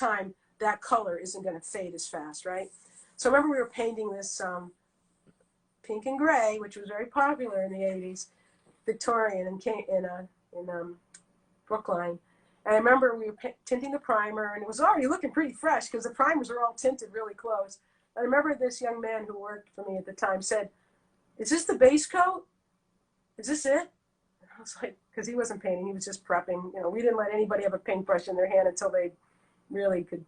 time, that color isn't going to fade as fast, right? So I remember we were painting this pink and gray, which was very popular in the 80s, Victorian in Brookline. And I remember we were tinting the primer, and it was already looking pretty fresh because the primers were all tinted really close. I remember this young man who worked for me at the time said, "Is this the base coat? Is this it?" And I was like, because he wasn't painting, he was just prepping. You know, we didn't let anybody have a paintbrush in their hand until they really could.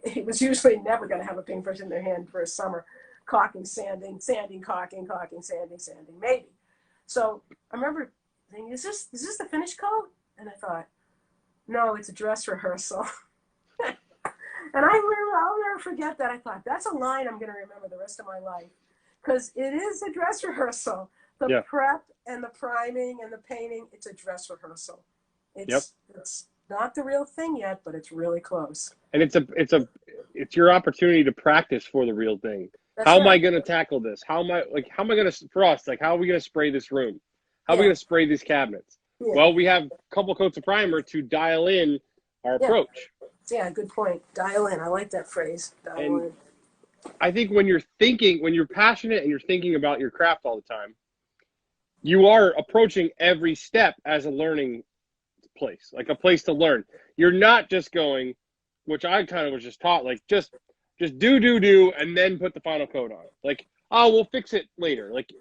He was usually never going to have a paintbrush in their hand for a summer. Caulking, sanding, sanding, caulking, sanding, maybe. So I remember thinking, is this the finished coat? And I thought, no, it's a dress rehearsal. And I'll never forget that. I thought, that's a line I'm going to remember the rest of my life. Because it is a dress rehearsal. The prep and the priming and the painting, it's a dress rehearsal. It's not the real thing yet, but it's really close. And it's your opportunity to practice for the real thing. That's how right. am I going to tackle this? How am I going to, for us, like, how are we going to spray this room? How are we going to spray these cabinets? Yeah. Well, we have a couple coats of primer to dial in our approach. Yeah, good point. Dial in. I like that phrase. Dial in. I think when you're passionate and you're thinking about your craft all the time, you are approaching every step as a learning place, like a place to learn. You're not just going, which I kind of was just taught, like just do, and then put the final coat on. Like, oh, we'll fix it later. Like,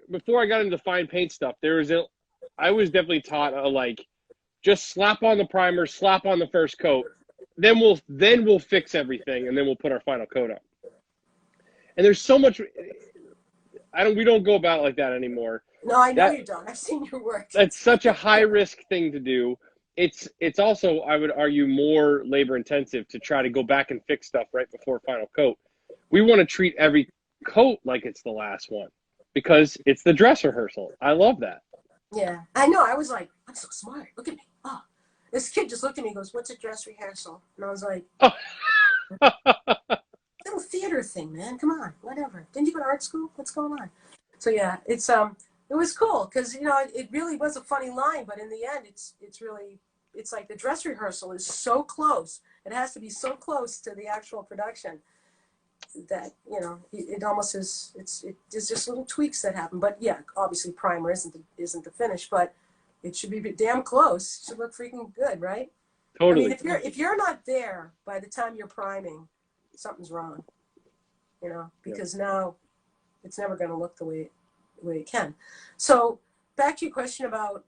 before I got into fine paint stuff, I was definitely taught like, just slap on the primer, slap on the first coat, then we'll fix everything, and then we'll put our final coat on. And there's so much. We don't go about it like that anymore. No, I know you don't. I've seen your work. That's such a high risk thing to do. It's also, I would argue, more labor intensive to try to go back and fix stuff right before final coat. We want to treat every coat like it's the last one because it's the dress rehearsal. I love that. Yeah, I know. I was like, I'm so smart. Look at me. Oh, this kid just looked at me and goes, "What's a dress rehearsal?" And I was like, oh. Little theater thing, man. Come on, whatever. Didn't you go to art school? What's going on? So yeah, it was cool because it really was a funny line, but in the end, it's like the dress rehearsal is so close. It has to be so close to the actual production that it almost is. There's just little tweaks that happen, but yeah, obviously primer isn't the finish, but it should be damn close. It should look freaking good, right? Totally. I mean, if you're not there by the time you're priming, something's wrong. Because now it's never going to look the way it can. So back to your question about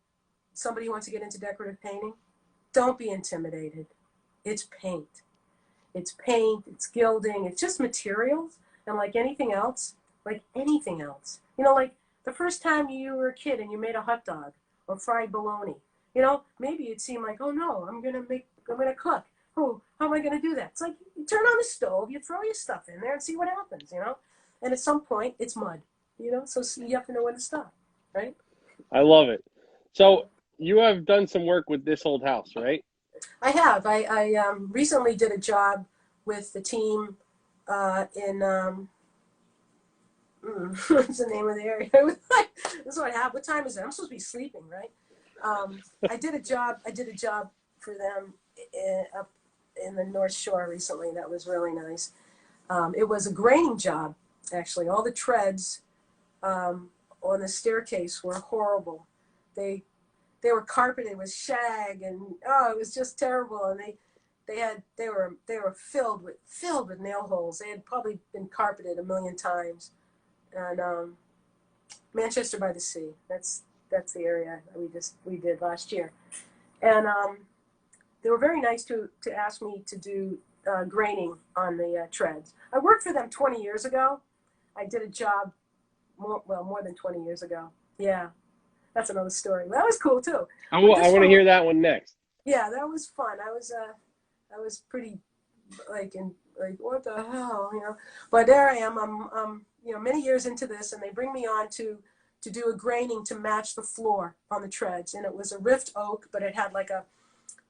somebody who wants to get into decorative painting, don't be intimidated. It's paint. It's paint, it's gilding, it's just materials. And like anything else, like the first time you were a kid and you made a hot dog or fried bologna, maybe it seemed like, oh no, I'm going to cook. Oh, how am I going to do that? It's like you turn on the stove, you throw your stuff in there and see what happens, And at some point, it's mud, so you have to know when to stop, right? I love it. So you have done some work with this old house, right? I have. I recently did a job with the team in, what's the name of the area? This is what happened. What time is it? I'm supposed to be sleeping, right? I did a job for them up in the North Shore recently. That was really nice. It was a graining job, actually. All the treads on the staircase were horrible. They were carpeted with shag, and it was just terrible. And they were filled with nail holes. They had probably been carpeted 1,000,000 times. And Manchester by the Sea. That's the area we did last year. And they were very nice to ask me to do graining on the treads. I worked for them 20 years ago. I did a job more than 20 years ago. Yeah, that's another story. That was cool too. I want to hear that one next. Yeah, that was fun. I was pretty like what the hell, But there I am. I'm many years into this, and they bring me on to do a graining to match the floor on the treads, and it was a rift oak, but it had like a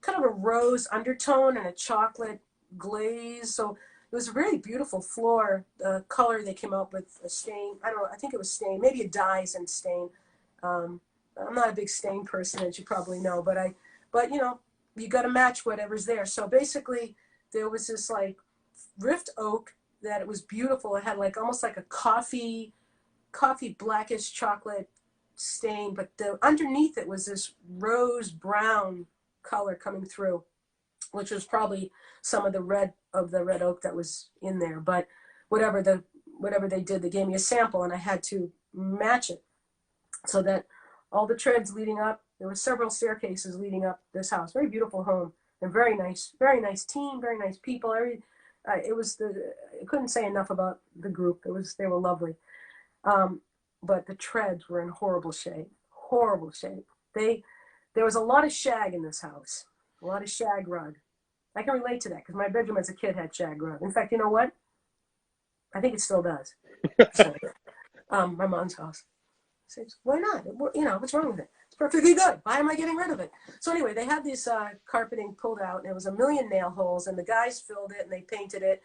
kind of a rose undertone and a chocolate glaze. So it was a really beautiful floor. The color they came up with, a stain. I don't know. I think it was stain. Maybe it dyes and stain. I'm not a big stain person, as you probably know, but you got to match whatever's there. So basically, there was this like rift oak that it was beautiful. It had like almost like a coffee blackish chocolate stain, but underneath it was this rose brown color coming through, which was probably some of the red oak that was in there. But whatever they did, they gave me a sample and I had to match it so that all the treads leading up, there were several staircases leading up this house. Very beautiful home and very nice team, very nice people. I couldn't say enough about the group. They were lovely. But the treads were in horrible shape. There was a lot of shag in this house, a lot of shag rug. I can relate to that because my bedroom as a kid had shag rug. In fact, you know what? I think it still does. My mom's house. I said, why not? What's wrong with it? It's perfectly good. Why am I getting rid of it? So anyway, they had this carpeting pulled out, and there was a million nail holes, and the guys filled it and they painted it,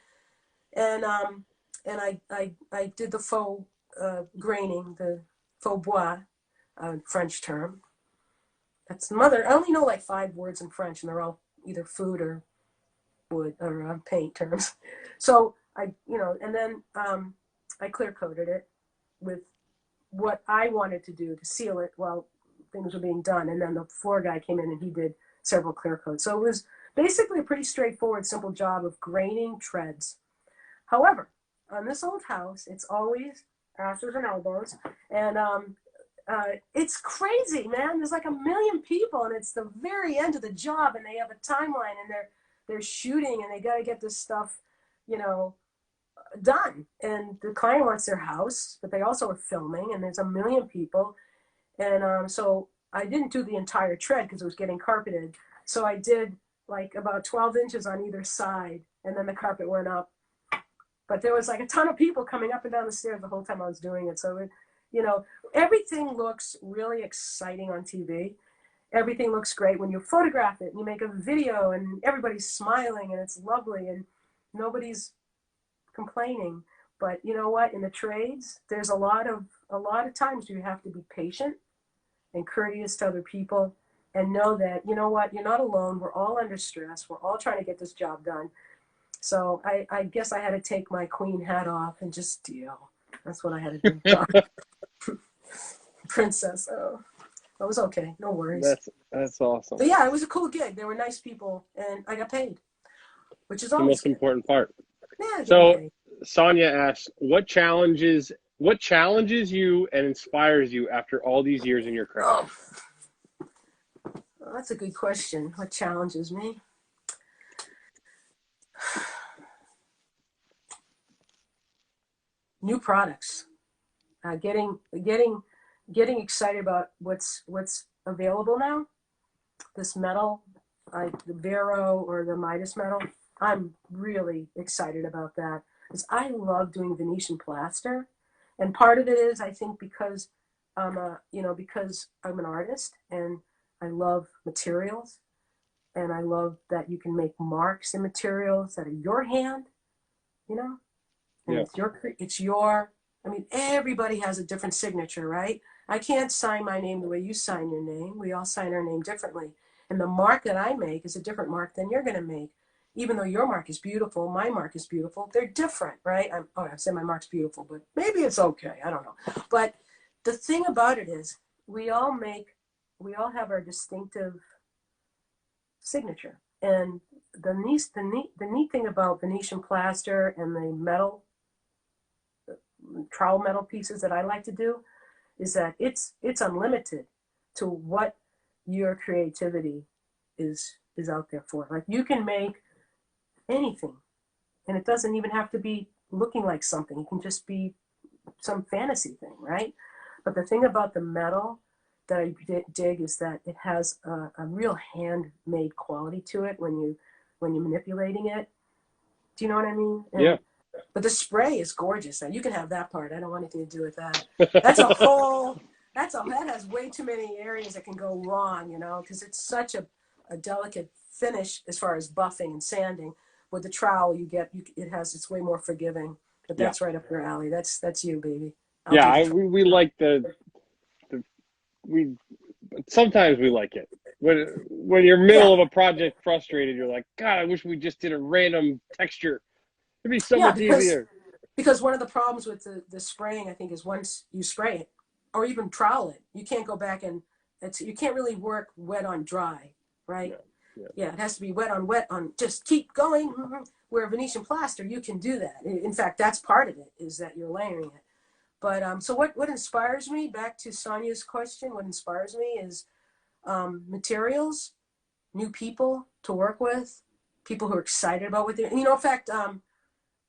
and I did the faux graining, the faux bois, French term. That's mother. I only know like 5 words in French, and they're all either food or wood or paint terms. So and then I clear coated it with what I wanted to do to seal it while things were being done. And then the floor guy came in and he did several clear coats. So it was basically a pretty straightforward, simple job of graining treads. However, on this old house, it's always asses and elbows. And it's crazy, man. There's like 1 million people and it's the very end of the job and they have a timeline and they're shooting and they got to get this stuff, done. And the client wants their house, but they also are filming and there's 1 million people. And so I didn't do the entire tread because it was getting carpeted. So I did like about 12 inches on either side and then the carpet went up. But there was like a ton of people coming up and down the stairs the whole time I was doing it. So, everything looks really exciting on TV. Everything looks great when you photograph it and you make a video and everybody's smiling and it's lovely and nobody's complaining. But you know what? In the trades, there's a lot of times you have to be patient and courteous to other people and know that, you know what, you're not alone. We're all under stress. We're all trying to get this job done. So I guess I had to take my queen hat off and just deal. That's what I had to do. Princess. Oh, that was okay. No worries. That's awesome. But yeah, it was a cool gig. They were nice people and I got paid, which is always the most important part. Yeah. So Sonia asks, what challenges you and inspires you after all these years in your craft? Well, that's a good question. What challenges me? New products. Getting excited about what's available now. This metal, the Vero or the Midas metal. I'm really excited about that because I love doing Venetian plaster, and part of it is I think because because I'm an artist and I love materials, and I love that you can make marks in materials that are your hand, and yeah. it's your. I mean, everybody has a different signature, right? I can't sign my name the way you sign your name. We all sign our name differently, and the mark that I make is a different mark than you're going to make. Even though your mark is beautiful, my mark is beautiful, they're different, right? I say my mark's beautiful, but maybe it's okay. I don't know. But the thing about it is we all have our distinctive signature. And the neat thing about Venetian plaster and the metal, trowel metal pieces that I like to do is that it's unlimited to what your creativity is out there for. Like you can make anything, and it doesn't even have to be looking like something. It can just be some fantasy thing, right? But the thing about the metal that I dig is that it has a real handmade quality to it when you're manipulating it. Do you know what I mean? Yeah. But the spray is gorgeous. Now you can have that part. I don't want anything to do with that. That has way too many areas that can go wrong, because it's such a delicate finish as far as buffing and sanding. With the trowel it's way more forgiving. But that's right up your alley. That's you, baby. We like we sometimes we like it. when you're Yeah, middle of a project frustrated, you're like, God, I wish we just did a random texture. It'd be so yeah, much easier. because one of the problems with the spraying, I think, is once you spray it or even trowel it, you can't go back and you can't really work wet on dry, right? Yeah, yeah, Yeah, it has to be wet on just keep going. Where Venetian plaster, you can do that. In fact, that's part of it, is that you're layering it. But so what inspires me, back to Sonia's question, what inspires me is materials, new people to work with, people who are excited about what they're, in fact,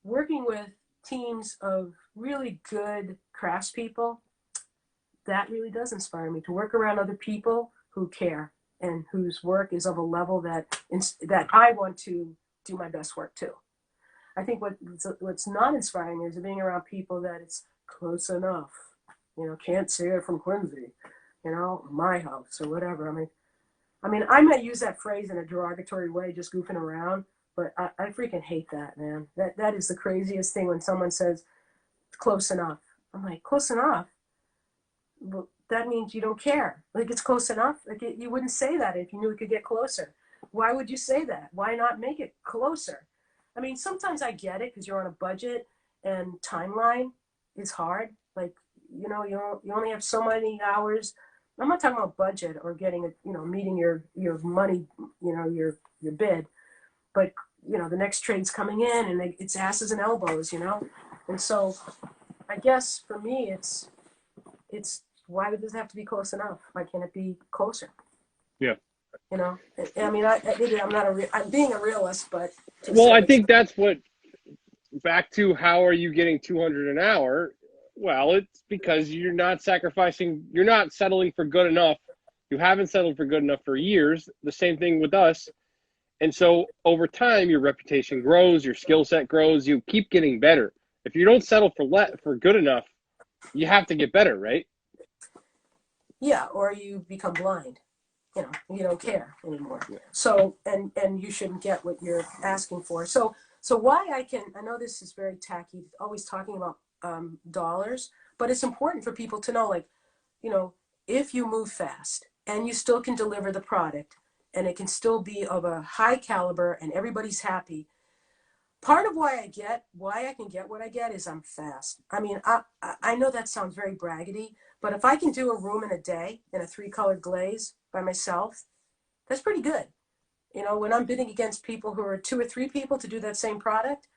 working with teams of really good craftspeople, that really does inspire me to work around other people who care and whose work is of a level that I want to do my best work too. I think what's not inspiring is being around people that it's close enough. Can't see it from Quincy, my house or whatever. I might use that phrase in a derogatory way, just goofing around, but I freaking hate that, man. That is the craziest thing when someone says close enough. I'm like, close enough? Well, that means you don't care. Like, it's close enough. Like, you wouldn't say that if you knew it could get closer. Why would you say that? Why not make it closer? Sometimes I get it because you're on a budget and timeline is hard. Like, you only have so many hours. I'm not talking about budget or getting meeting your money, your bid, but the next trade's coming in and it's asses and elbows, and so I guess for me it's why does it have to be close enough? Why can't it be closer? yeah. I'm being a realist, but to a Well, I certain think extent. that's what, back to how are you getting 200 an hour? Well, it's because you're not settling for good enough. You haven't settled for good enough for years. The same thing with us. And so over time, your reputation grows, your skill set grows, you keep getting better. If you don't settle for good enough, you have to get better, right? Yeah, or you become blind. You don't care anymore. Yeah. So and you shouldn't get what you're asking for. So why I know this is very tacky, always talking about dollars, but it's important for people to know, like, you know, if you move fast and you still can deliver the product and it can still be of a high caliber and everybody's happy. Part of why I can get what I get is I'm fast. I know that sounds very braggedy, but if I can do a room in a day in a 3-colored glaze by myself, that's pretty good. When I'm bidding against people who are 2 or 3 people to do that same product,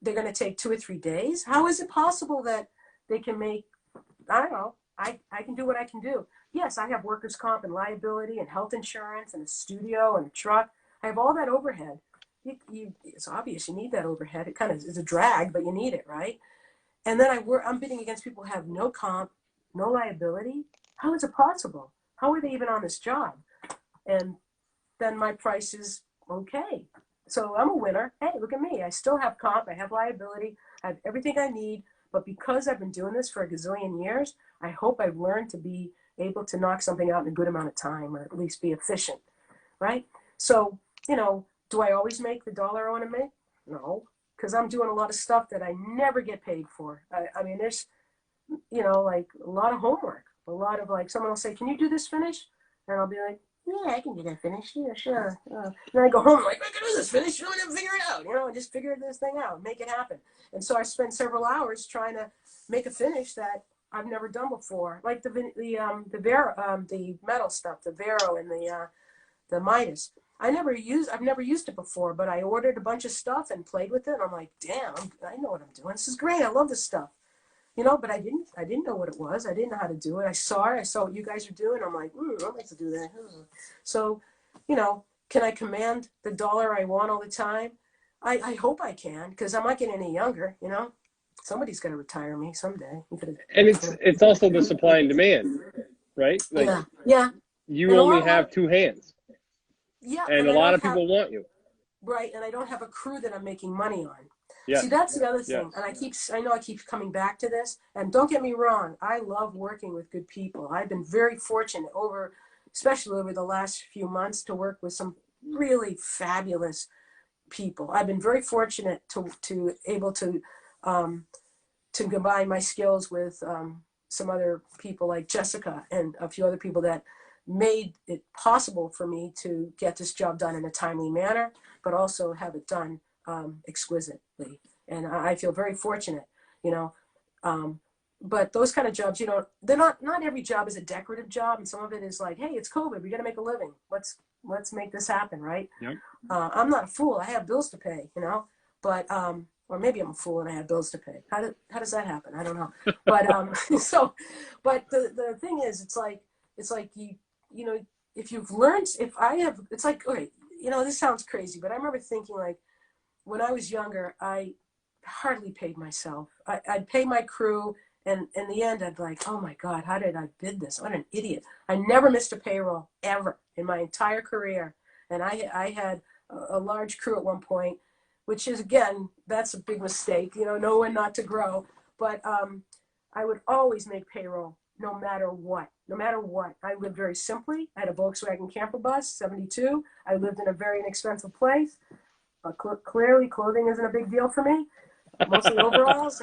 they're going to take 2 or 3 days. How is it possible that they can make, I don't know, I can do what I can do. Yes, I have workers' comp and liability and health insurance and a studio and a truck. I have all that overhead. It's obvious you need that overhead. It kind of is a drag, but you need it, right? And then I'm bidding against people who have no comp, no liability. How is it possible? How are they even on this job? And then my price is okay. So I'm a winner. Hey, look at me. I still have comp. I have liability. I have everything I need. But because I've been doing this for a gazillion years, I hope I've learned to be able to knock something out in a good amount of time, or at least be efficient, right? So, do I always make the dollar I want to make? No, because I'm doing a lot of stuff that I never get paid for. There's, like a lot of homework, a lot of, like, someone will say, can you do this finish? And I'll be like, yeah, I can do that finish. Yeah, sure. Then I go home, like, I can do this finish. I'm going to figure it out, and just figure this thing out, make it happen. And so I spend several hours trying to make a finish that I've never done before, like the metal stuff, the Vero and the Midas. I've never used it before, but I ordered a bunch of stuff and played with it. And I'm like, damn, I know what I'm doing. This is great. I love this stuff. But I didn't know what it was. I didn't know how to do it. I saw what you guys are doing. I'm like, I'd like to do that. So, can I command the dollar I want all the time? I hope I can, because I'm not getting any younger. Somebody's got to retire me someday. And it's also the supply and demand, right? Like, Yeah, yeah. you And only have 2 hands, yeah, and and a I lot don't of have, people want you. right, and I don't have a crew that I'm making money on. See, Yes, that's the other thing. yes. And I know I keep coming back to this. And don't get me wrong, I love working with good people. I've been very fortunate especially over the last few months, to work with some really fabulous people. I've been very fortunate to able um, to combine my skills with some other people like Jessica and a few other people that made it possible for me to get this job done in a timely manner, but also have it done exquisitely. And I feel very fortunate, you know. But those kind of jobs, you know, they're not every job is a decorative job, and some of it is like, hey, it's COVID, we got to make a living. Let's make this happen, right? Yep. I'm not a fool. I have bills to pay, you know. But or maybe I'm a fool and I have bills to pay. How does that happen? I don't know. But but the thing is, it's like you know, if you've learned, it's like, okay, you know, this sounds crazy, but I remember thinking, like, when I was younger, I hardly paid myself. I'd pay my crew, and in the end, I'd be like, oh my God, how did I bid this? What an idiot. I never missed a payroll ever in my entire career. And I had a large crew at one point, which is, again, that's a big mistake, you know, know when not to grow. But I would always make payroll no matter what. No matter what. I lived very simply. I had a Volkswagen camper bus, 72. I lived in a very inexpensive place. Clearly, clothing isn't a big deal for me. Mostly overalls.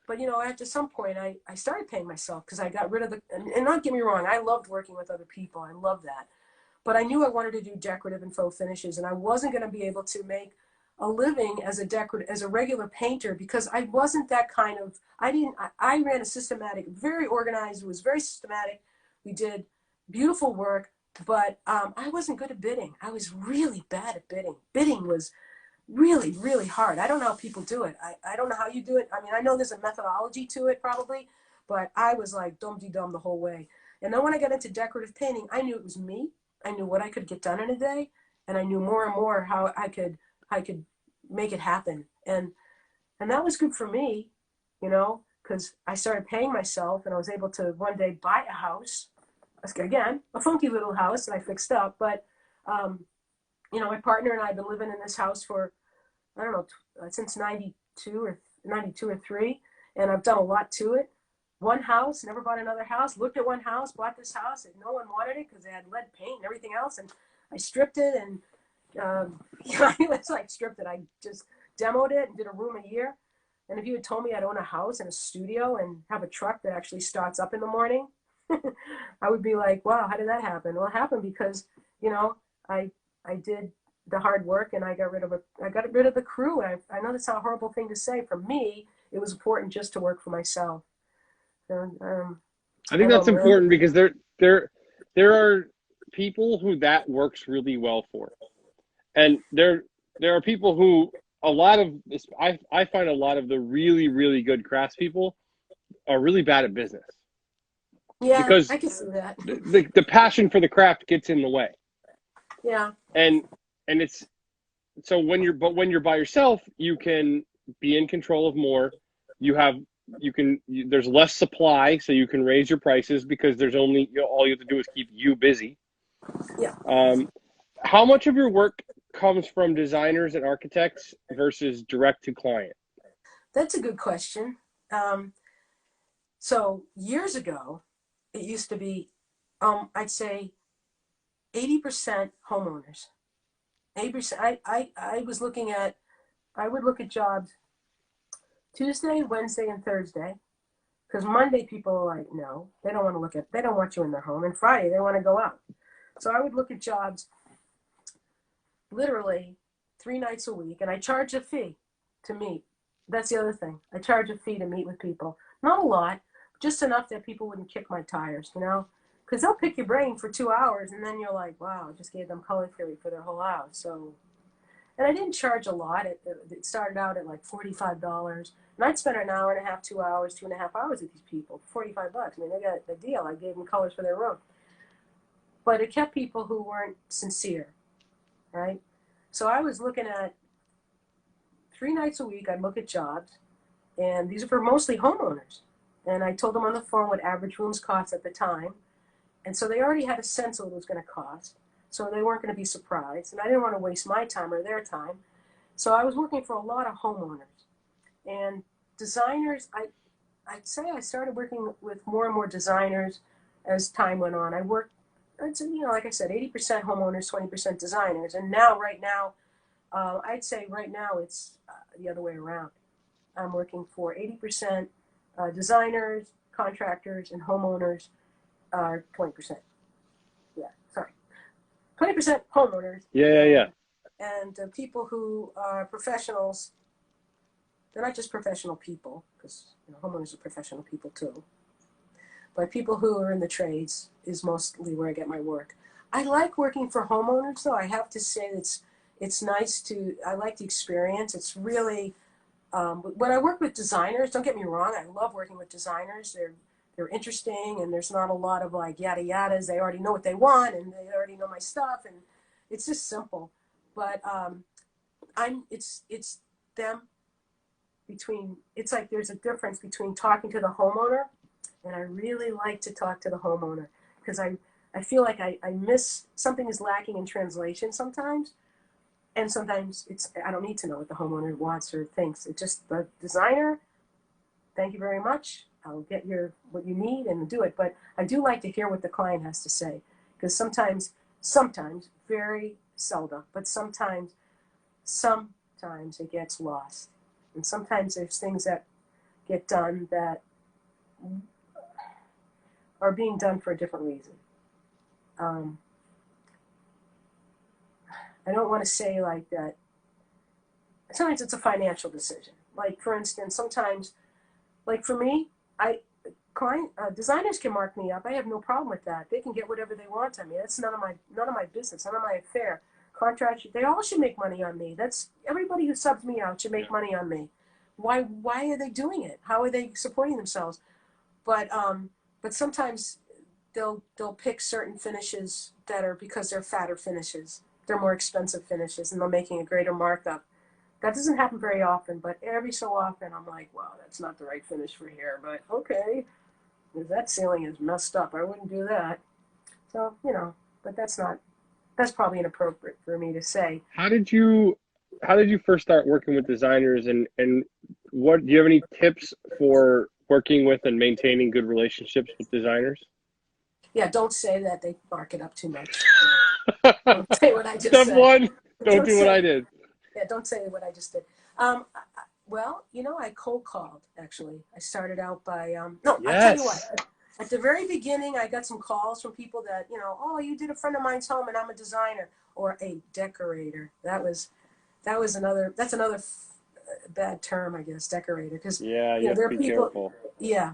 But, you know, after some point, I started paying myself because I got rid of and not get me wrong, I loved working with other people. I loved that. But I knew I wanted to do decorative and faux finishes, and I wasn't going to be able to make a living as a regular painter, because I wasn't that kind of, I ran a systematic, very organized, it was very systematic. We did beautiful work, but I wasn't good at bidding. I was really bad at bidding. Bidding was really, really hard. I don't know how people do it. I don't know how you do it. I mean, I know there's a methodology to it probably, but I was like dum-de-dum the whole way. And then when I got into decorative painting, I knew it was me. I knew what I could get done in a day, and I knew more and more how I could make it happen. And that was good for me, you know, because I started paying myself, and I was able to one day buy a house. Again, a funky little house that I fixed up, but you know, my partner and I have been living in this house for, I don't know, since 92 or 3, and I've done a lot to it. One house, never bought another house, looked at one house, bought this house, and no one wanted it because it had lead paint and everything else, and I stripped it, and you know, it's like stripped it. I just demoed it and did a room a year. And if you had told me I'd own a house and a studio and have a truck that actually starts up in the morning, I would be like, wow, how did that happen? Well, it happened because, you know, I did the hard work, and I got rid of the crew. And I know that's a horrible thing to say. For me, it was important just to work for myself. So, I think that's important because there are people who that works really well for, and there are people who I find a lot of the really, really good craftspeople are really bad at business. Yeah, because I can see that. the passion for the craft gets in the way. Yeah. And it's so when you're by yourself, you can be in control of more. There's less supply, so you can raise your prices because there's only, all you have to do is keep you busy. Yeah. How much of your work comes from designers and architects versus direct to client? That's a good question. So years ago, it used to be, I'd say 80% homeowners. 80%. I would look at jobs Tuesday, Wednesday, and Thursday, because Monday people are like, no, they don't want you in their home. And Friday, they want to go out. So I would look at jobs literally 3 nights a week, and I charge a fee to meet. That's the other thing. I charge a fee to meet with people. Not a lot, just enough that people wouldn't kick my tires, you know? Because they'll pick your brain for 2 hours, and then you're like, wow, I just gave them color theory for their whole house. So, and I didn't charge a lot. It started out at like $45. And I'd spend an hour and a half, 2 hours, 2.5 hours with these people, $45. I mean, they got the deal. I gave them colors for their room. But it kept people who weren't sincere, right? So I was looking at 3 nights a week, I'd look at jobs, and these are for mostly homeowners. And I told them on the phone what average rooms cost at the time. And so they already had a sense of what it was going to cost. So they weren't going to be surprised. And I didn't want to waste my time or their time. So I was working for a lot of homeowners. And designers, I'd say I started working with more and more designers as time went on. Like I said, 80% homeowners, 20% designers. And right now, I'd say right now it's the other way around. I'm working for 80% designers, contractors, and homeowners. are 20%. Yeah, sorry. 20% homeowners. Yeah. And people who are professionals, they're not just professional people, because homeowners are professional people too. But people who are in the trades is mostly where I get my work. I like working for homeowners, though. I have to say it's nice to. I like the experience. It's really when I work with designers. Don't get me wrong. I love working with designers. They're interesting, and there's not a lot of like yada yadas. They already know what they want, and they already know my stuff, and it's just simple. But it's them between. It's like there's a difference between talking to the homeowner, and I really like to talk to the homeowner because I feel like I miss something is lacking in translation sometimes, and sometimes I don't need to know what the homeowner wants or thinks. It's just the designer. Thank you very much. I'll get what you need and do it. But I do like to hear what the client has to say because sometimes, very seldom, but sometimes it gets lost, and sometimes there's things that get done that are being done for a different reason. I don't want to say like that. Sometimes it's a financial decision. Like for instance, sometimes, like for me, designers can mark me up. I have no problem with that. They can get whatever they want on me. That's none of my business, none of my affair. Contractors, they all should make money on me. That's everybody who subs me out should make money on me. Why are they doing it? How are they supporting themselves? But sometimes they'll pick certain finishes that are because they're fatter finishes. They're more expensive finishes, and they're making a greater markup. That doesn't happen very often, but every so often I'm like, wow, that's not the right finish for here. But okay, if that ceiling is messed up, I wouldn't do that. So but that's probably inappropriate for me to say. How did you first start working with designers, and what do you have any tips for working with and maintaining good relationships with designers? Yeah, don't say that they mark it up too much. Don't say what I just Step said. one, don't do what I did. Yeah, don't say what I just did. Well, I cold called, actually. I started out by, no, Yes. I'll tell you what. At the very beginning, I got some calls from people that, oh, you did a friend of mine's home and I'm a designer or a decorator. That's another bad term, I guess, decorator. Because, Yeah, you have there to are be people, careful. yeah,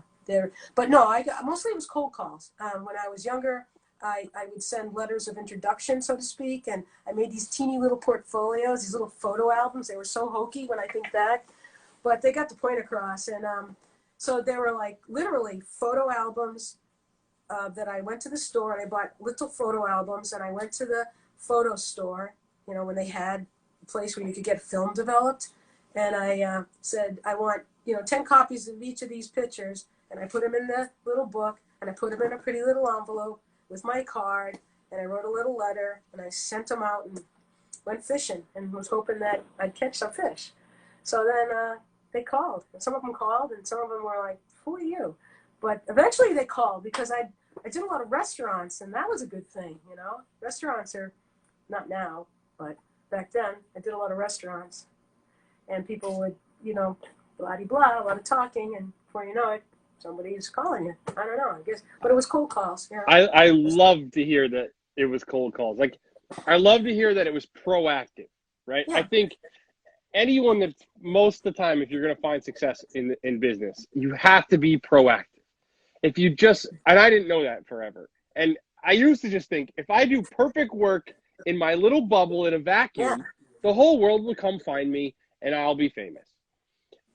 but no, mostly it was cold calls. When I was younger, I would send letters of introduction, so to speak, and I made these teeny little portfolios, these little photo albums. They were so hokey when I think back, but they got the point across. And so they were like literally photo albums that I went to the store and I bought little photo albums, and I went to the photo store, when they had a place where you could get film developed, and I said, I want 10 copies of each of these pictures, and I put them in the little book, and I put them in a pretty little envelope with my card, and I wrote a little letter, and I sent them out and went fishing and was hoping that I'd catch some fish. So then they called, and some of them called, and some of them were like, who are you? But eventually they called because I did a lot of restaurants, and that was a good thing, Restaurants are, not now, but back then, I did a lot of restaurants, and people would, blah-de-blah, a lot of talking, and before you know it, somebody's calling you. I don't know, I guess. But it was cold calls. I love to hear that it was cold calls. Like, I love to hear that it was proactive, right? Yeah. I think anyone that most of the time, if you're going to find success in business, you have to be proactive. If you just, and I didn't know that forever. And I used to just think, if I do perfect work in my little bubble in a vacuum, the whole world will come find me and I'll be famous.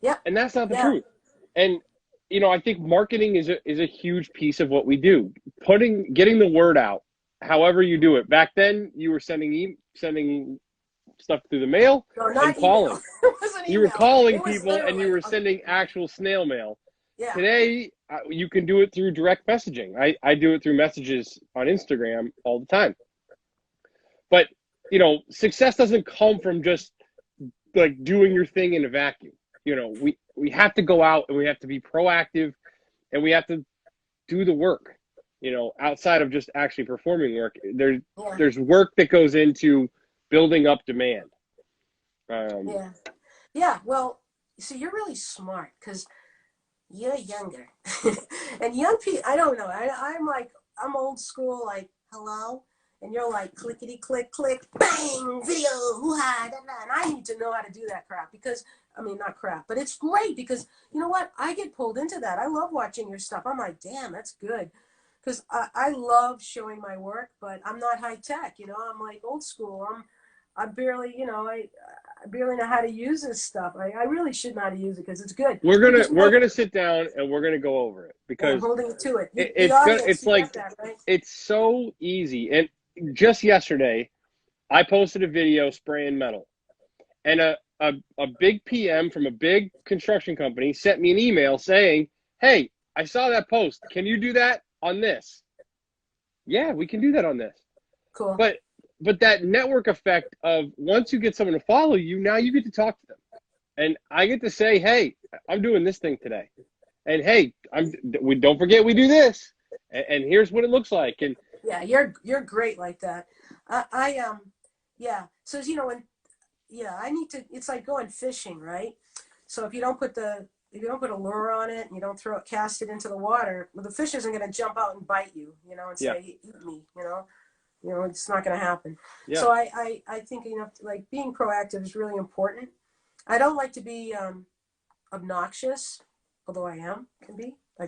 Yeah. And that's not the truth. And I think marketing is a huge piece of what we do. Getting the word out, however you do it. Back then, you were sending stuff through the mail and calling. You were calling people and you were sending actual snail mail. Yeah. Today, you can do it through direct messaging. I do it through messages on Instagram all the time. But, success doesn't come from just like doing your thing in a vacuum. We have to go out and we have to be proactive and we have to do the work, outside of just actually performing work. There's work that goes into building up demand. Yeah. Well, see, you're really smart because you're younger. And young people, I don't know. I'm like, I'm old school, like, hello, and you're like clickety click click bang video hoo-ha, da, da. And I need to know how to do that crap because I mean not crap, but it's great because you know what, I get pulled into that. I love watching your stuff. I'm like, damn, that's good, because I love showing my work, but I'm not high tech, you know. I'm like old school. I barely, you know, I barely know how to use this stuff. I really should know how to use it because it's good. We're gonna sit down and we're gonna go over it And I'm because holding it to it. The it's gonna, audience, it's you like, get that, right? it's so easy. And just yesterday, I posted a video spraying metal, and a big PM from a big construction company sent me an email saying, "Hey, I saw that post. Can you do that on this?" Yeah, we can do that on this. Cool. But that network effect of once you get someone to follow you, now you get to talk to them. And I get to say, hey, I'm doing this thing today. And hey, we don't forget we do this. And here's what it looks like. And yeah, you're great like that. Yeah. So you know when, yeah, I need to. It's like going fishing, right? So if you don't put a lure on it and you don't cast it into the water, well, the fish isn't going to jump out and bite you, you know, and yeah, say eat me, you know. You know, it's not going to happen. yeah, So I think, you know, like being proactive is really important. I don't like to be obnoxious, although I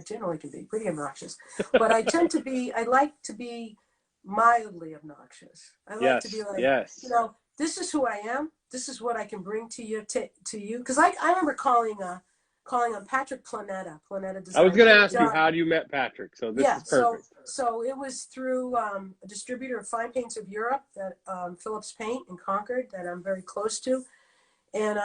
generally can be pretty obnoxious, but I like to be mildly obnoxious. I like to be yes, like, yes. you know, this is who I am. This is what I can bring to you, because I remember calling on Patrick Planeta I was Design. He going to had a ask you, job. how do you met Patrick? So this Yeah, is perfect. so it was through a distributor of fine paints of Europe, that Phillips Paint in Concord, that I'm very close to, and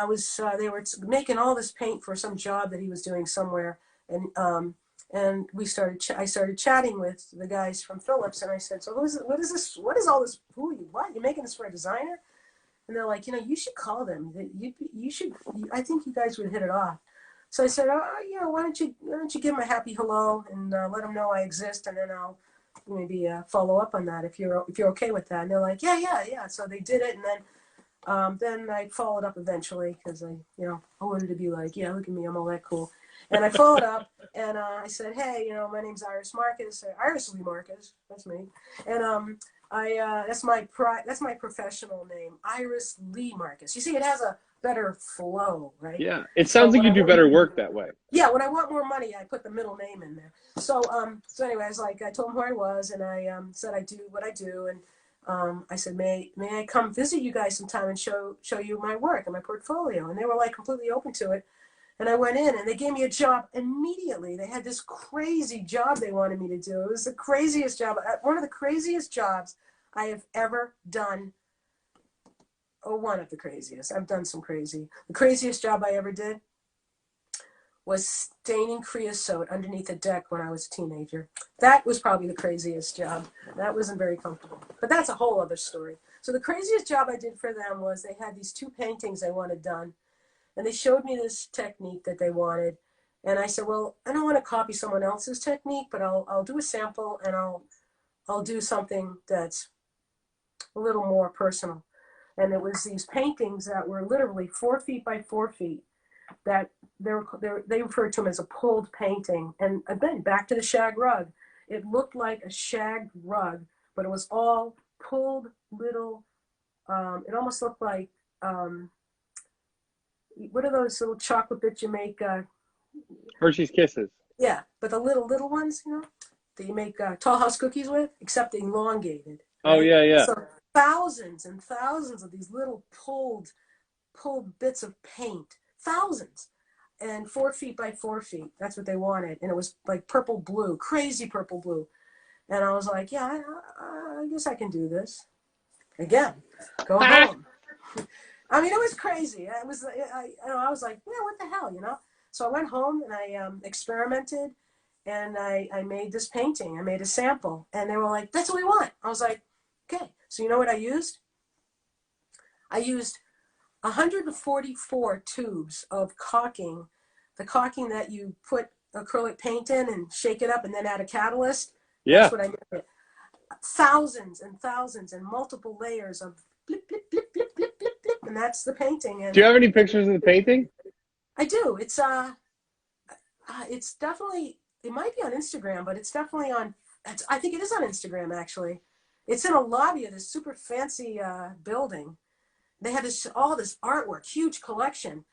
they were making all this paint for some job that he was doing somewhere, and I started chatting with the guys from Phillips, and I said, so what is this? What is all this? What you're making this for a designer? And they're like, you know, you should call them. You should. I think you guys would hit it off. So I said, oh, you know, why don't you give them a happy hello and let them know I exist, and then I'll maybe follow up on that if you're okay with that. And they're like, yeah. So they did it, and then I followed up eventually because I wanted to be like, yeah, look at me, I'm all that cool. And I followed up and I said, hey, you know, my name's Iris Marcus, Iris Lee Marcus, that's me, and that's my professional name, Iris Lee Marcus. You see, it has a better flow, right? Yeah, it So sounds like you do better work that way. yeah, when I want more money, I put the middle name in there. So anyway, I told them who I was, and I said I do what I do, and I said, may I come visit you guys sometime and show you my work and my portfolio? And they were like completely open to it. And I went in and they gave me a job immediately. They had this crazy job they wanted me to do. It was the craziest job, one of the craziest jobs I have ever done. Oh, one of the craziest. I've done some crazy. The craziest job I ever did was staining creosote underneath a deck when I was a teenager. That was probably the craziest job. That wasn't very comfortable. But that's a whole other story. So the craziest job I did for them was they had these 2 paintings they wanted done. And they showed me this technique that they wanted. And I said, well, I don't want to copy someone else's technique, but I'll do a sample and I'll do something that's a little more personal. And it was these paintings that were literally 4 feet by 4 feet, that they referred to them as a pulled painting. And again, back to the shag rug. It looked like a shag rug, but it was all pulled little, it almost looked like, what are those little chocolate bits you make? Hershey's Kisses. Yeah, but the little ones, you know, that you make Tall House cookies with, except elongated. Oh, Right? yeah. So thousands and thousands of these little pulled bits of paint, thousands, and 4 feet by 4 feet. That's what they wanted, and it was like purple blue, crazy purple blue. And I was like, yeah, I guess I can do this. Again, go home. I mean, it was crazy. I was like, yeah, what the hell, you know? So I went home and I experimented, and I made this painting. I made a sample, and they were like, that's what we want. I was like, okay. So you know what I used? I used 144 tubes of caulking, the caulking that you put acrylic paint in and shake it up and then add a catalyst. Yeah. That's what I did. Thousands and thousands and multiple layers of blip, blip, blip, blip, blip, blip, blip, and that's the painting. And do you have any pictures of the painting? I do. It's definitely, it might be on Instagram, but it's definitely on I think it is on Instagram, actually. It's in a lobby of this super fancy building. They had all this artwork, huge collection.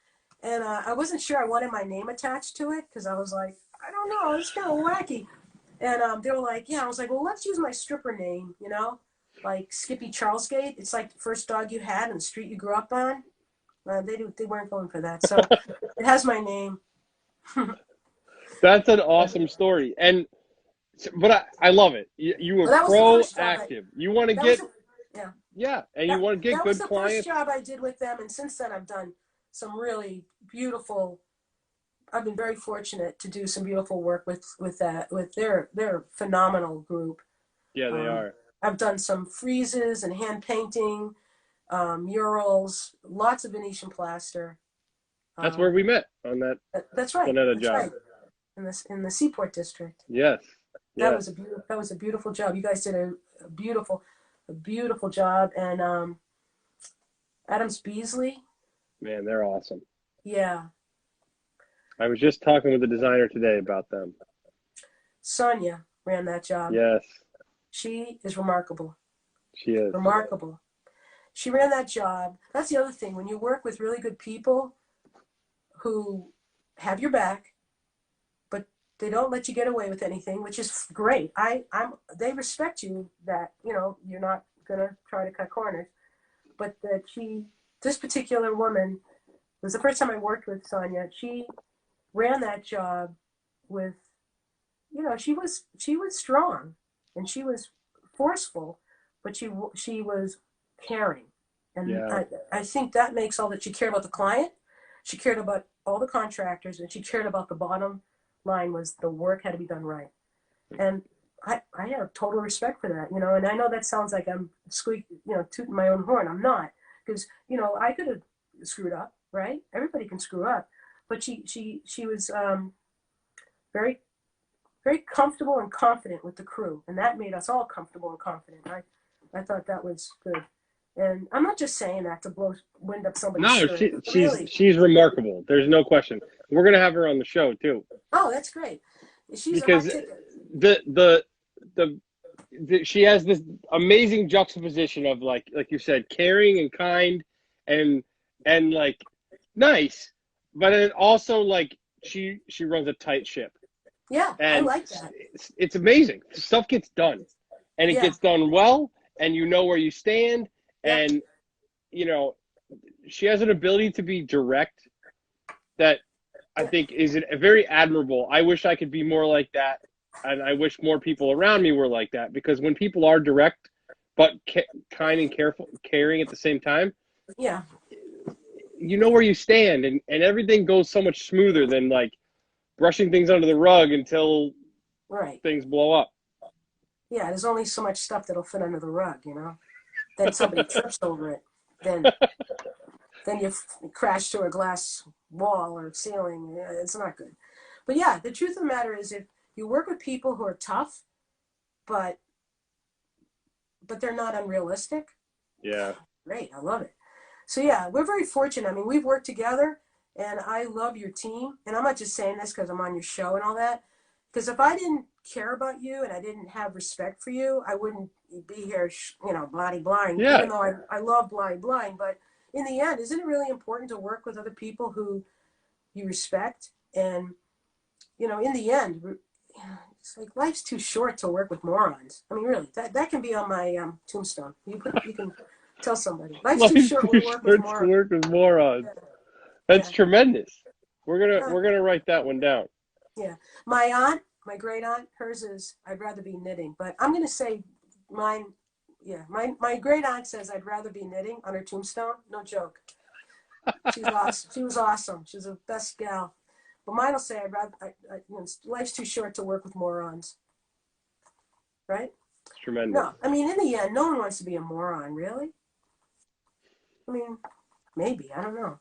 And I wasn't sure I wanted my name attached to it because I was like, I don't know, it's kind of wacky. And they were like, yeah, I was like, well, let's use my stripper name, you know, like Skippy Charlesgate. It's like the first dog you had and the street you grew up on. They weren't going for that. So it has my name. That's an awesome story. But I love it. You were Well, that was the first job. proactive. You want to That was get, the, yeah. yeah, and you want to get That good was the clients. first job I did with them, and since then I've done some really beautiful. I've been very fortunate to do some beautiful work with their phenomenal group. Yeah, they are. I've done some friezes and hand painting, murals, lots of Venetian plaster. That's where we met on that. That's right. Another That's job. right. In the Seaport District. Yes. That Yes. was a beautiful job. You guys did a beautiful job. And Adams Beasley. Man, they're awesome. Yeah. I was just talking with the designer today about them. Sonia ran that job. Yes. She is remarkable. She is. Remarkable. She ran that job. That's the other thing. When you work with really good people who have your back, but they don't let you get away with anything, which is great. They respect you that, you know, you're not gonna try to cut corners. But this particular woman, it was the first time I worked with Sonia. She ran that job with, you know, she was strong and she was forceful, but she was caring. And Yeah. I think that makes all that. She cared about the client, she cared about all the contractors, and she cared about the bottom line was the work had to be done right. And I have total respect for that, you know. And I know that sounds like I'm tooting my own horn. I'm not, because, you know, I could have screwed up, right? Everybody can screw up, but she was very, very comfortable and confident with the crew, and that made us all comfortable and confident. I thought that was good. And I'm not just saying that to wind up somebody's shirt. She's remarkable. There's no question. We're gonna have her on the show too. Oh, that's great. She's because she has this amazing juxtaposition of like you said, caring and kind and like nice, but then also like she runs a tight ship. Yeah, and I like that. It's amazing. Stuff gets done, and it gets done well, and you know where you stand. And, you know, she has an ability to be direct that I think is very admirable. I wish I could be more like that, and I wish more people around me were like that, because when people are direct but kind and caring at the same time, yeah, you know where you stand, and everything goes so much smoother than like brushing things under the rug until things blow up. Yeah, there's only so much stuff that'll fit under the rug, you know. Then somebody trips over it. Then you crash through a glass wall or ceiling. It's not good. But yeah, the truth of the matter is, if you work with people who are tough, but they're not unrealistic. Yeah. Great, I love it. So yeah, we're very fortunate. I mean, we've worked together, and I love your team. And I'm not just saying this because I'm on your show and all that. Because if I didn't care about you and I didn't have respect for you, I wouldn't be here, you know, blind. Yeah. Even though I love blind. But in the end, isn't it really important to work with other people who you respect? And, you know, in the end, it's like life's too short to work with morons. I mean, really, that can be on my tombstone. You can tell somebody. Life's too short to work with morons. Yeah. That's tremendous. We're gonna write that one down. Yeah. My aunt, my great aunt, hers is, I'd rather be knitting, but I'm going to say mine. Yeah. My great aunt says I'd rather be knitting on her tombstone. No joke. She's awesome. She was awesome. She's the best gal. But mine will say I'd rather, you know, life's too short to work with morons. Right? It's tremendous. No, I mean, in the end, no one wants to be a moron, really. I mean, maybe, I don't know.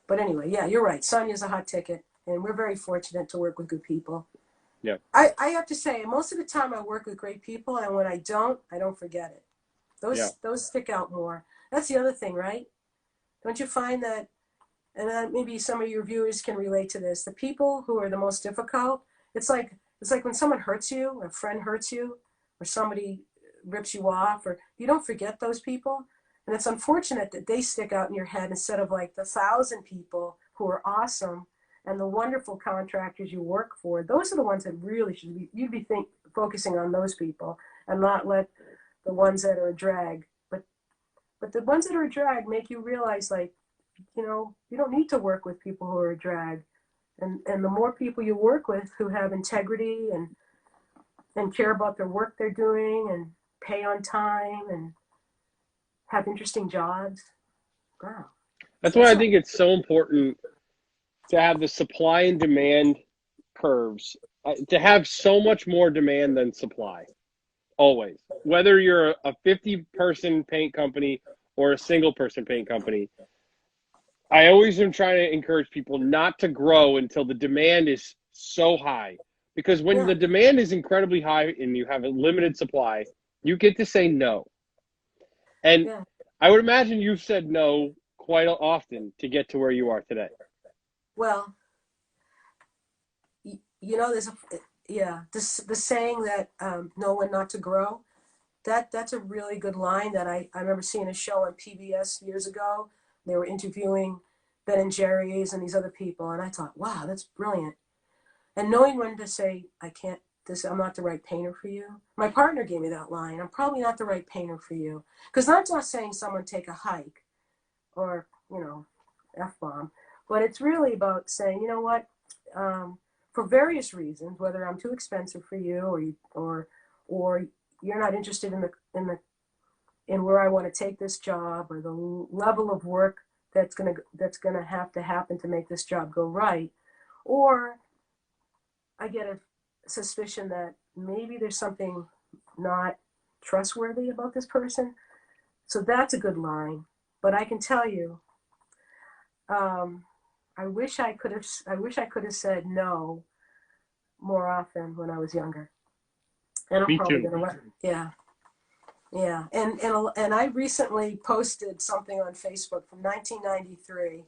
But anyway, yeah, you're right. Sonia's a hot ticket. And we're very fortunate to work with good people. Yeah. I have to say, most of the time I work with great people, and when I don't forget it. Those stick out more. That's the other thing, right? Don't you find that, and maybe some of your viewers can relate to this, the people who are the most difficult, it's like when someone hurts you, a friend hurts you, or somebody rips you off, or you don't forget those people. And it's unfortunate that they stick out in your head instead of like the 1,000 people who are awesome and the wonderful contractors you work for. Those are the ones that really should be, focusing on those people and not let the ones that are a drag. But the ones that are a drag make you realize, like, you don't need to work with people who are a drag. And the more people you work with who have integrity and care about their work they're doing and pay on time and have interesting jobs. Wow. That's why I think it's so important to have the supply and demand curves, to have so much more demand than supply, always. Whether you're a 50-person paint company or a single-person paint company, I always am trying to encourage people not to grow until the demand is so high. Because when the demand is incredibly high and you have a limited supply, you get to say no. And I would imagine you've said no quite often to get to where you are today. Well, there's the saying that know when not to grow. That's a really good line that I remember seeing a show on PBS years ago. They were interviewing Ben and Jerry's and these other people, and I thought, wow, that's brilliant. And knowing when to say, I'm not the right painter for you. My partner gave me that line. I'm probably not the right painter for you. Because not just saying someone take a hike or, F-bomb, but it's really about saying, you know what, for various reasons, whether I'm too expensive for you or you're not interested in where I want to take this job, or the level of work that's gonna have to happen to make this job go right, or I get a suspicion that maybe there's something not trustworthy about this person. So that's a good line. But I can tell you, I wish I could have said no more often when I was younger. And I'm probably gonna, yeah. And I recently posted something on Facebook from 1993,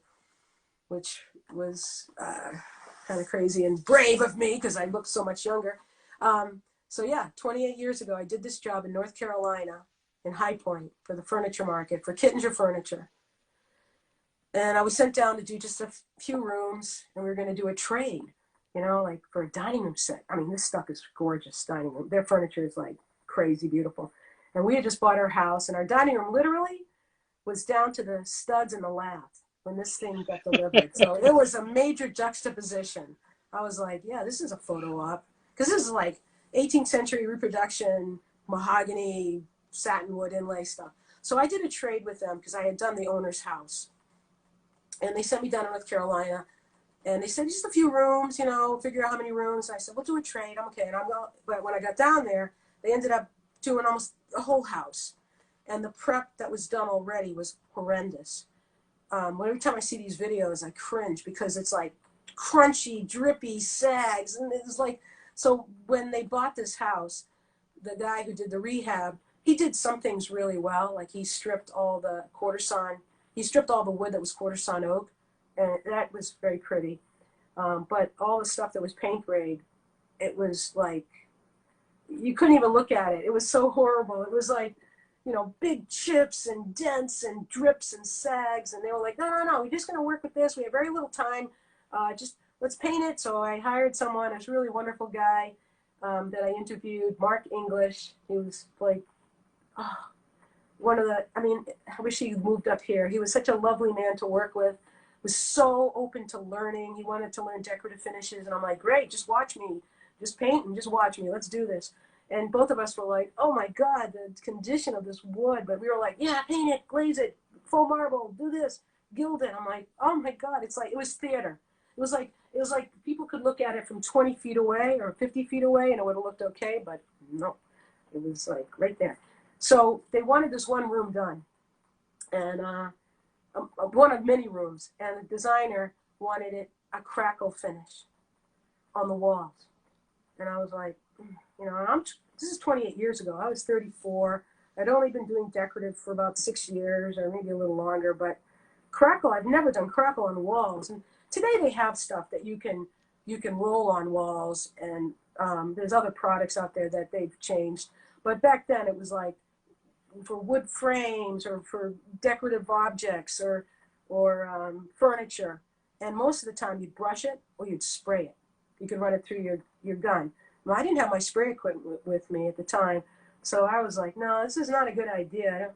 which was kind of crazy and brave of me because I looked so much younger. 28 years ago, I did this job in North Carolina in High Point for the furniture market for Kittinger Furniture. And I was sent down to do just a few rooms, and we were going to do a trade, like for a dining room set. I mean, this stuff is gorgeous dining room. Their furniture is like crazy beautiful. And we had just bought our house, and our dining room literally was down to the studs in the lath when this thing got delivered. So it was a major juxtaposition. I was like, yeah, this is a photo op. Because this is like 18th century reproduction, mahogany, satinwood inlay stuff. So I did a trade with them because I had done the owner's house. And they sent me down to North Carolina. And they said, just a few rooms, figure out how many rooms. And I said, we'll do a trade. I'm okay. But when I got down there, they ended up doing almost the whole house. And the prep that was done already was horrendous. Every time I see these videos, I cringe because it's like crunchy, drippy, sags. And it's like, so when they bought this house, the guy who did the rehab, he did some things really well. Like he stripped all the he stripped all the wood that was quarter-sawn oak. And that was very pretty. But all the stuff that was paint grade, it was like, you couldn't even look at it. It was so horrible. It was like, big chips and dents and drips and sags. And they were like, no, we're just going to work with this. We have very little time. Just let's paint it. So I hired someone, a really wonderful guy that I interviewed, Mark English. He was like, I wish he moved up here. He was such a lovely man to work with. Was so open to learning. He wanted to learn decorative finishes. And I'm like, great, just watch me. Just paint and just watch me. Let's do this. And both of us were like, oh my God, the condition of this wood. But we were like, yeah, paint it, glaze it, faux marble, do this, gild it. I'm like, oh my God, it's like, it was theater. It was like people could look at it from 20 feet away or 50 feet away and it would have looked okay, but no, it was like right there. So they wanted this one room done, and one of many rooms, and the designer wanted it a crackle finish on the walls. And I was like, this is 28 years ago. I was 34. I'd only been doing decorative for about 6 years or maybe a little longer, but crackle, I've never done crackle on walls. And today they have stuff that you can roll on walls, and there's other products out there that they've changed. But back then it was like for wood frames or for decorative objects or furniture. And most of the time you'd brush it or you'd spray it. You could run it through your gun. Well, I didn't have my spray equipment with me at the time. So I was like, no, this is not a good idea.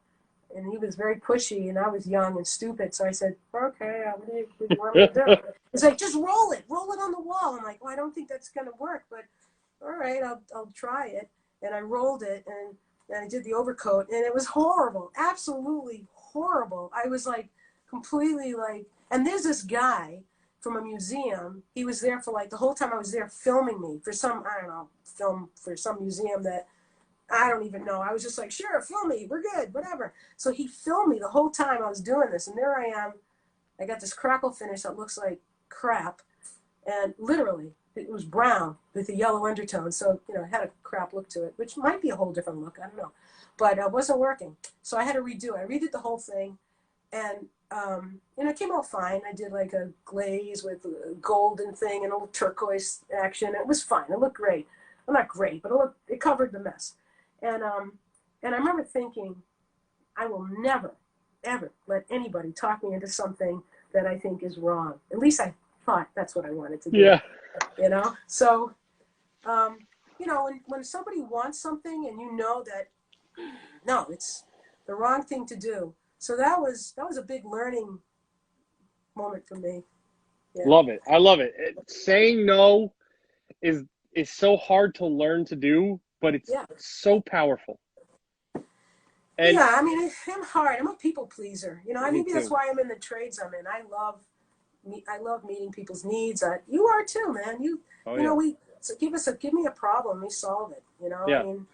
And he was very pushy, and I was young and stupid. So I said, okay, what do you want me to do? He's like, just roll it on the wall. I'm like, well, I don't think that's going to work, but all right, I'll try it. And I rolled it, and I did the overcoat, and it was horrible, absolutely horrible. I was like completely like, and there's this guy from a museum. He was there for like the whole time I was there filming me for some, I don't know, film for some museum that I don't even know. I was just like, sure, film me. We're good, whatever. So he filmed me the whole time I was doing this. And there I am. I got this crackle finish that looks like crap. And literally, it was brown with a yellow undertone. So, you know, it had a crap look to it, which might be a whole different look. I don't know. But it wasn't working. So I had to redo it. I redid the whole thing. And, you know, it came out fine. I did like a glaze with a golden thing and a little turquoise action. It was fine. It looked great. Well, not great, but it covered the mess. And I remember thinking, I will never, ever let anybody talk me into something that I think is wrong. At least I thought that's what I wanted to do. Yeah. You know? So, you know, when somebody wants something and you know that, no, it's the wrong thing to do. So that was a big learning moment for me. Yeah. Love it. I love it. Saying no is so hard to learn to do, but it's so powerful. And yeah, I mean, I'm hard. I'm a people pleaser. You know, maybe that's too. why I'm in the trades I'm in. I love meeting people's needs. You are too, man. You know, give me a problem, we solve it. You know, yeah. I mean,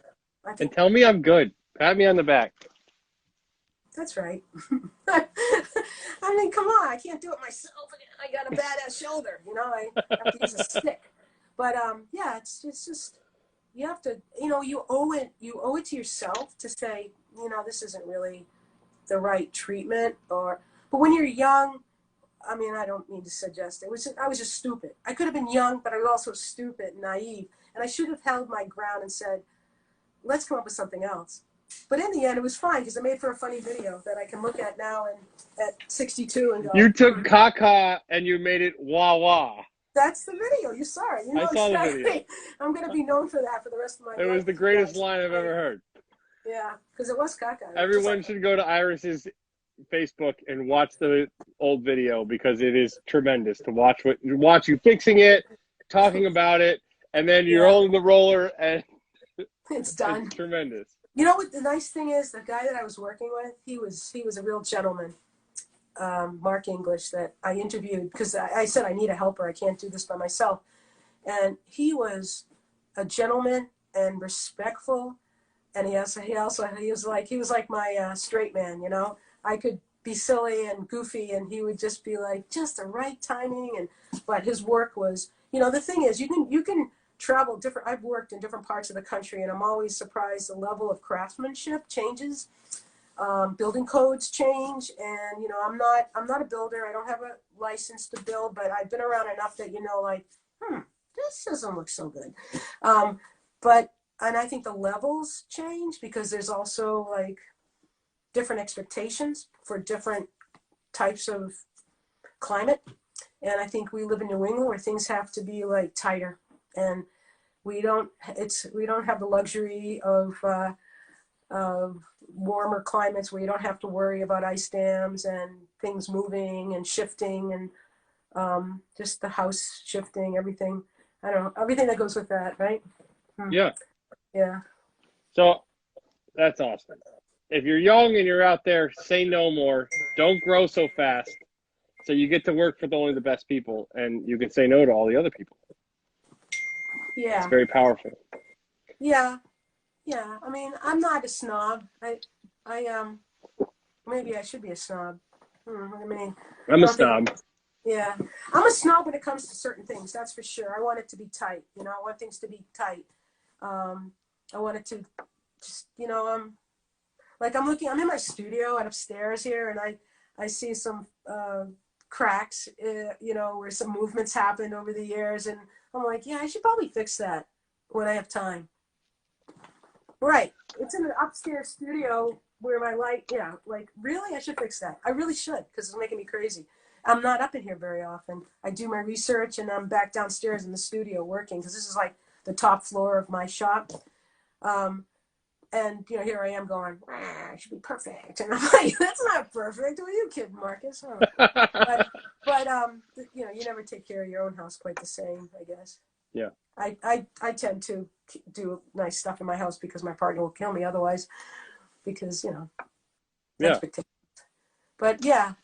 and tell me I'm good. Pat me on the back. That's right. I mean, come on, I can't do it myself. I got a badass shoulder. You know, I have to use a stick. But yeah, it's just you have to. You know, you owe it to yourself to say, you know, this isn't really the right treatment. But when you're young, I mean, I don't mean to suggest it. I was just stupid. I could have been young, but I was also stupid and naive. And I should have held my ground and said, let's come up with something else. But in the end, it was fine because it made for a funny video that I can look at now and at 62 and go. You took caca and you made it wah wah. That's the video. You saw it. You know I saw exactly. the video. I'm going to be known for that for the rest of my life. It was the greatest line I've ever heard. Yeah, because it was caca. Everyone should go to Iris's Facebook and watch the old video because it is tremendous to watch you fixing it, talking about it, and then you're holding the roller and it's done. It's tremendous. You know what the nice thing is? The guy that I was working with, he was a real gentleman, Mark English, that I interviewed because I said I need a helper. I can't do this by myself, and he was a gentleman and respectful, and he was like my straight man. You know, I could be silly and goofy, and he would just be like just the right timing. But his work was, you know, the thing is, you can travel different. I've worked in different parts of the country, and I'm always surprised the level of craftsmanship changes. Building codes change, and you know, I'm not a builder. I don't have a license to build, but I've been around enough that you know, like, this doesn't look so good. And I think the levels change because there's also like different expectations for different types of climate, and I think we live in New England where things have to be like tighter. And we don't have the luxury of warmer climates where you don't have to worry about ice dams and things moving and shifting and just the house shifting, everything. I don't know, everything that goes with that, right? Yeah. Yeah. So that's awesome. If you're young and you're out there, say no more. Don't grow so fast. So you get to work for only the best people and you can say no to all the other people. Yeah. It's very powerful. Yeah. Yeah. I mean, I'm not a snob. Maybe I should be a snob. I mean, I'm a snob. Yeah. I'm a snob when it comes to certain things, that's for sure. I want it to be tight. You know, I want things to be tight. I want it to just, you know, I'm in my studio and upstairs here, and I see some cracks, you know, where some movements happened over the years, and I'm like, yeah, I should probably fix that when I have time. Right. It's in an upstairs studio where my light, yeah, like really, I should fix that. I really should because it's making me crazy. I'm not up in here very often. I do my research and I'm back downstairs in the studio working because this is like the top floor of my shop. Um, and here I am going, it should be perfect. And I'm like, that's not perfect. Who are you kidding, Marcus? Oh. But you never take care of your own house quite the same, I guess. Yeah. I tend to do nice stuff in my house because my partner will kill me otherwise because, Yeah. expectations. But yeah.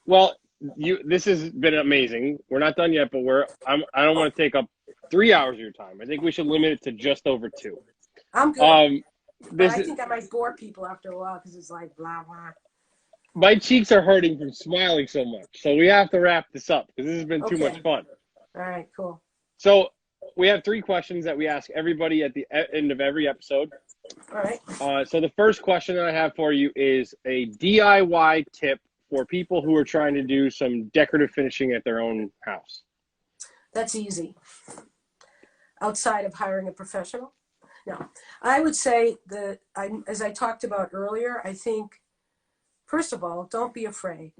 Well, this has been amazing. We're not done yet, but I don't want to take up 3 hours of your time. I think we should limit it to just over 2. I'm good. But I think I might bore people after a while because it's like blah, blah. My cheeks are hurting from smiling so much. So we have to wrap this up because this has been too much fun. All right, cool. So we have 3 questions that we ask everybody at the end of every episode. All right. So the first question that I have for you is a DIY tip for people who are trying to do some decorative finishing at their own house. That's easy. Outside of hiring a professional? No. I would say as I talked about earlier, I think, first of all, don't be afraid.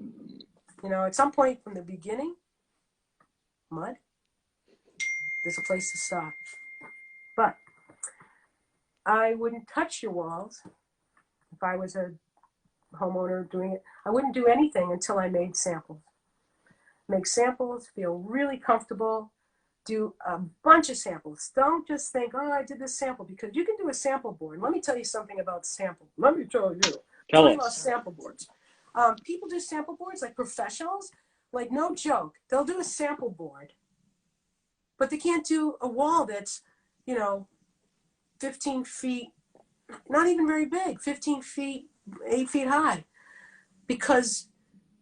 At some point from the beginning, mud, there's a place to stop. But I wouldn't touch your walls if I was a homeowner doing it. I wouldn't do anything until I made samples. Make samples, feel really comfortable, do a bunch of samples. Don't just think, oh, I did this sample, because you can do a sample board. Let me tell you something about sample. Let me tell you. Tell us. us. Sample boards. People do sample boards like professionals, like no joke. They'll do a sample board, but they can't do a wall that's, 15 feet, not even very big, 15 feet, 8 feet high, because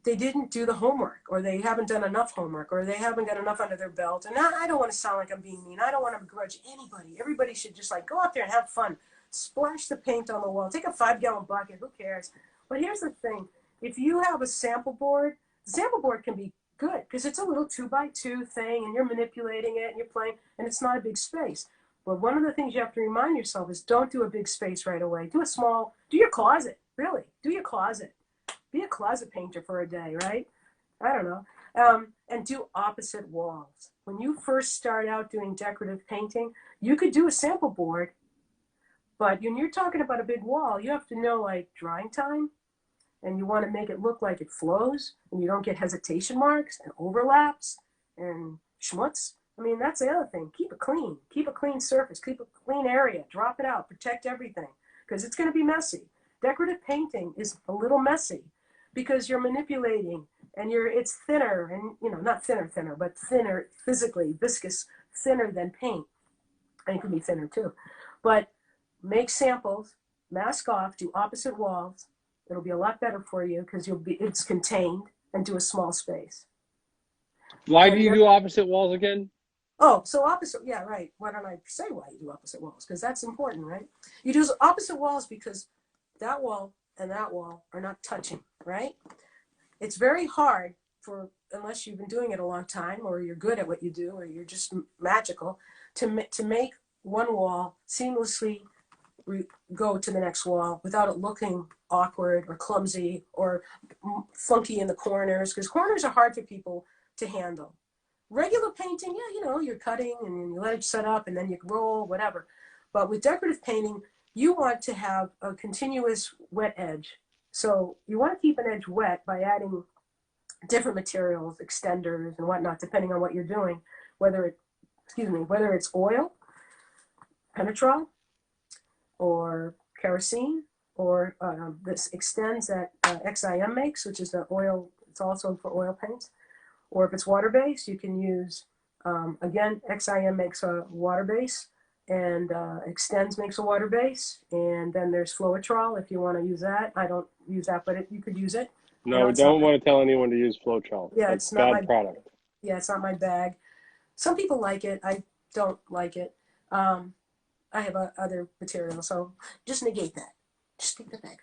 they didn't do the homework, or they haven't done enough homework, or they haven't got enough under their belt. And I don't want to sound like I'm being mean. I don't want to begrudge anybody. Everybody should just go out there and have fun. Splash the paint on the wall. Take a 5-gallon bucket. Who cares? But here's the thing. If you have a sample board, the sample board can be good because it's a little 2x2 thing and you're manipulating it and you're playing, and it's not a big space. But one of the things you have to remind yourself is don't do a big space right away. Do your closet. Really, do your closet. Be a closet painter for a day, right? I don't know. And do opposite walls. When you first start out doing decorative painting, you could do a sample board, but when you're talking about a big wall, you have to know drying time, and you want to make it look like it flows, and you don't get hesitation marks and overlaps and schmutz. I mean, that's the other thing. Keep it clean. Keep a clean surface. Keep a clean area. Drop it out. Protect everything, because it's going to be messy. Decorative painting is a little messy because you're manipulating, and it's thinner, and not thinner, but thinner physically, viscous, thinner than paint. And it can be thinner too. But make samples, mask off, do opposite walls. It'll be a lot better for you because it's contained, and do a small space. Why do you do opposite walls again? Oh, so opposite, yeah, right. Why don't I say why you do opposite walls? Because that's important, right? You do opposite walls because that wall and that wall are not touching, right? It's very hard unless you've been doing it a long time, or you're good at what you do, or you're just magical, to make one wall seamlessly go to the next wall without it looking awkward or clumsy or funky in the corners, because corners are hard for people to handle. Regular painting, yeah, you're cutting and you let it set up and then you roll, whatever. But with decorative painting, you want to have a continuous wet edge. So you want to keep an edge wet by adding different materials, extenders and whatnot, depending on what you're doing, whether it's oil, penetrol, or kerosene, or this extends that XIM makes, which is the oil, it's also for oil paints. Or if it's water-based, you can use, again, XIM makes a water base, and Extends makes a water base, and then there's Floetrol if you want to use that. I don't use that, but you could use it. No, we don't want to tell anyone to use Floetrol. Yeah, it's not bad product. Yeah, it's not my bag. Some people like it. I don't like it. I have other material, so just negate that. Just take the bag.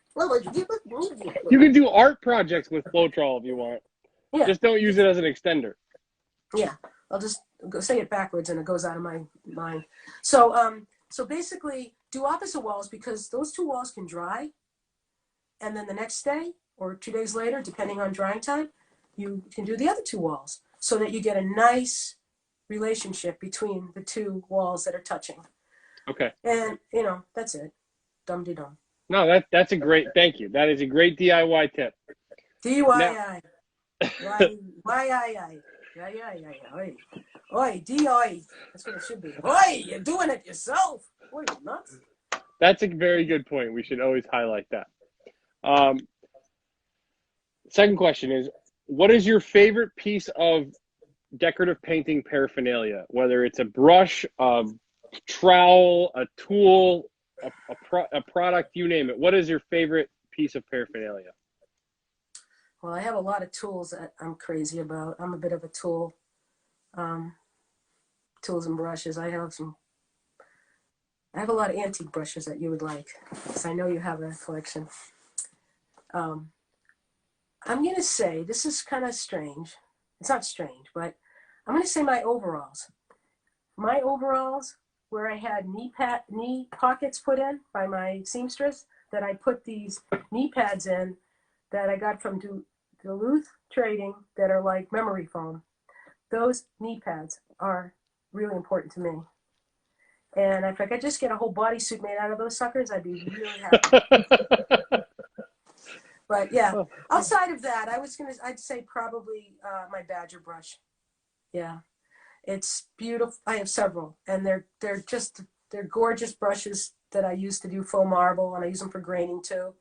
You can do art projects with Floetrol if you want. Yeah. Just don't use it as an extender. Yeah, I'll just say it backwards and it goes out of my mind. So basically, do opposite walls because those two walls can dry, and then the next day or 2 days later, depending on drying time, you can do the other two walls so that you get a nice relationship between the two walls that are touching. Okay. And, that's it. Dum-de-dum. No, that's a great, thank you. That is a great DIY tip. Now, DIY. Why. Oi. Oi, D-I. That's what it should be. Oi, you're doing it yourself. Oi, you nuts. that's a very good point. We should always highlight that. Second question is, what is your favorite piece of decorative painting paraphernalia? Whether it's a brush, a trowel, a tool, a product, you name it. What is your favorite piece of paraphernalia? Well, I have a lot of tools that I'm crazy about. I'm a bit of a tool, tools and brushes. I have a lot of antique brushes that you would like, because I know you have a collection. I'm going to say, this is kind of strange. It's not strange, but I'm going to say my overalls. My overalls, where I had knee pockets put in by my seamstress, that I put these knee pads in that I got from Duluth Trading that are like memory foam. Those knee pads are really important to me. And if I could just get a whole bodysuit made out of those suckers, I'd be really happy. But yeah, outside of that, I'd say probably my Badger brush. Yeah, it's beautiful. I have several, and they're gorgeous brushes that I use to do faux marble, and I use them for graining too.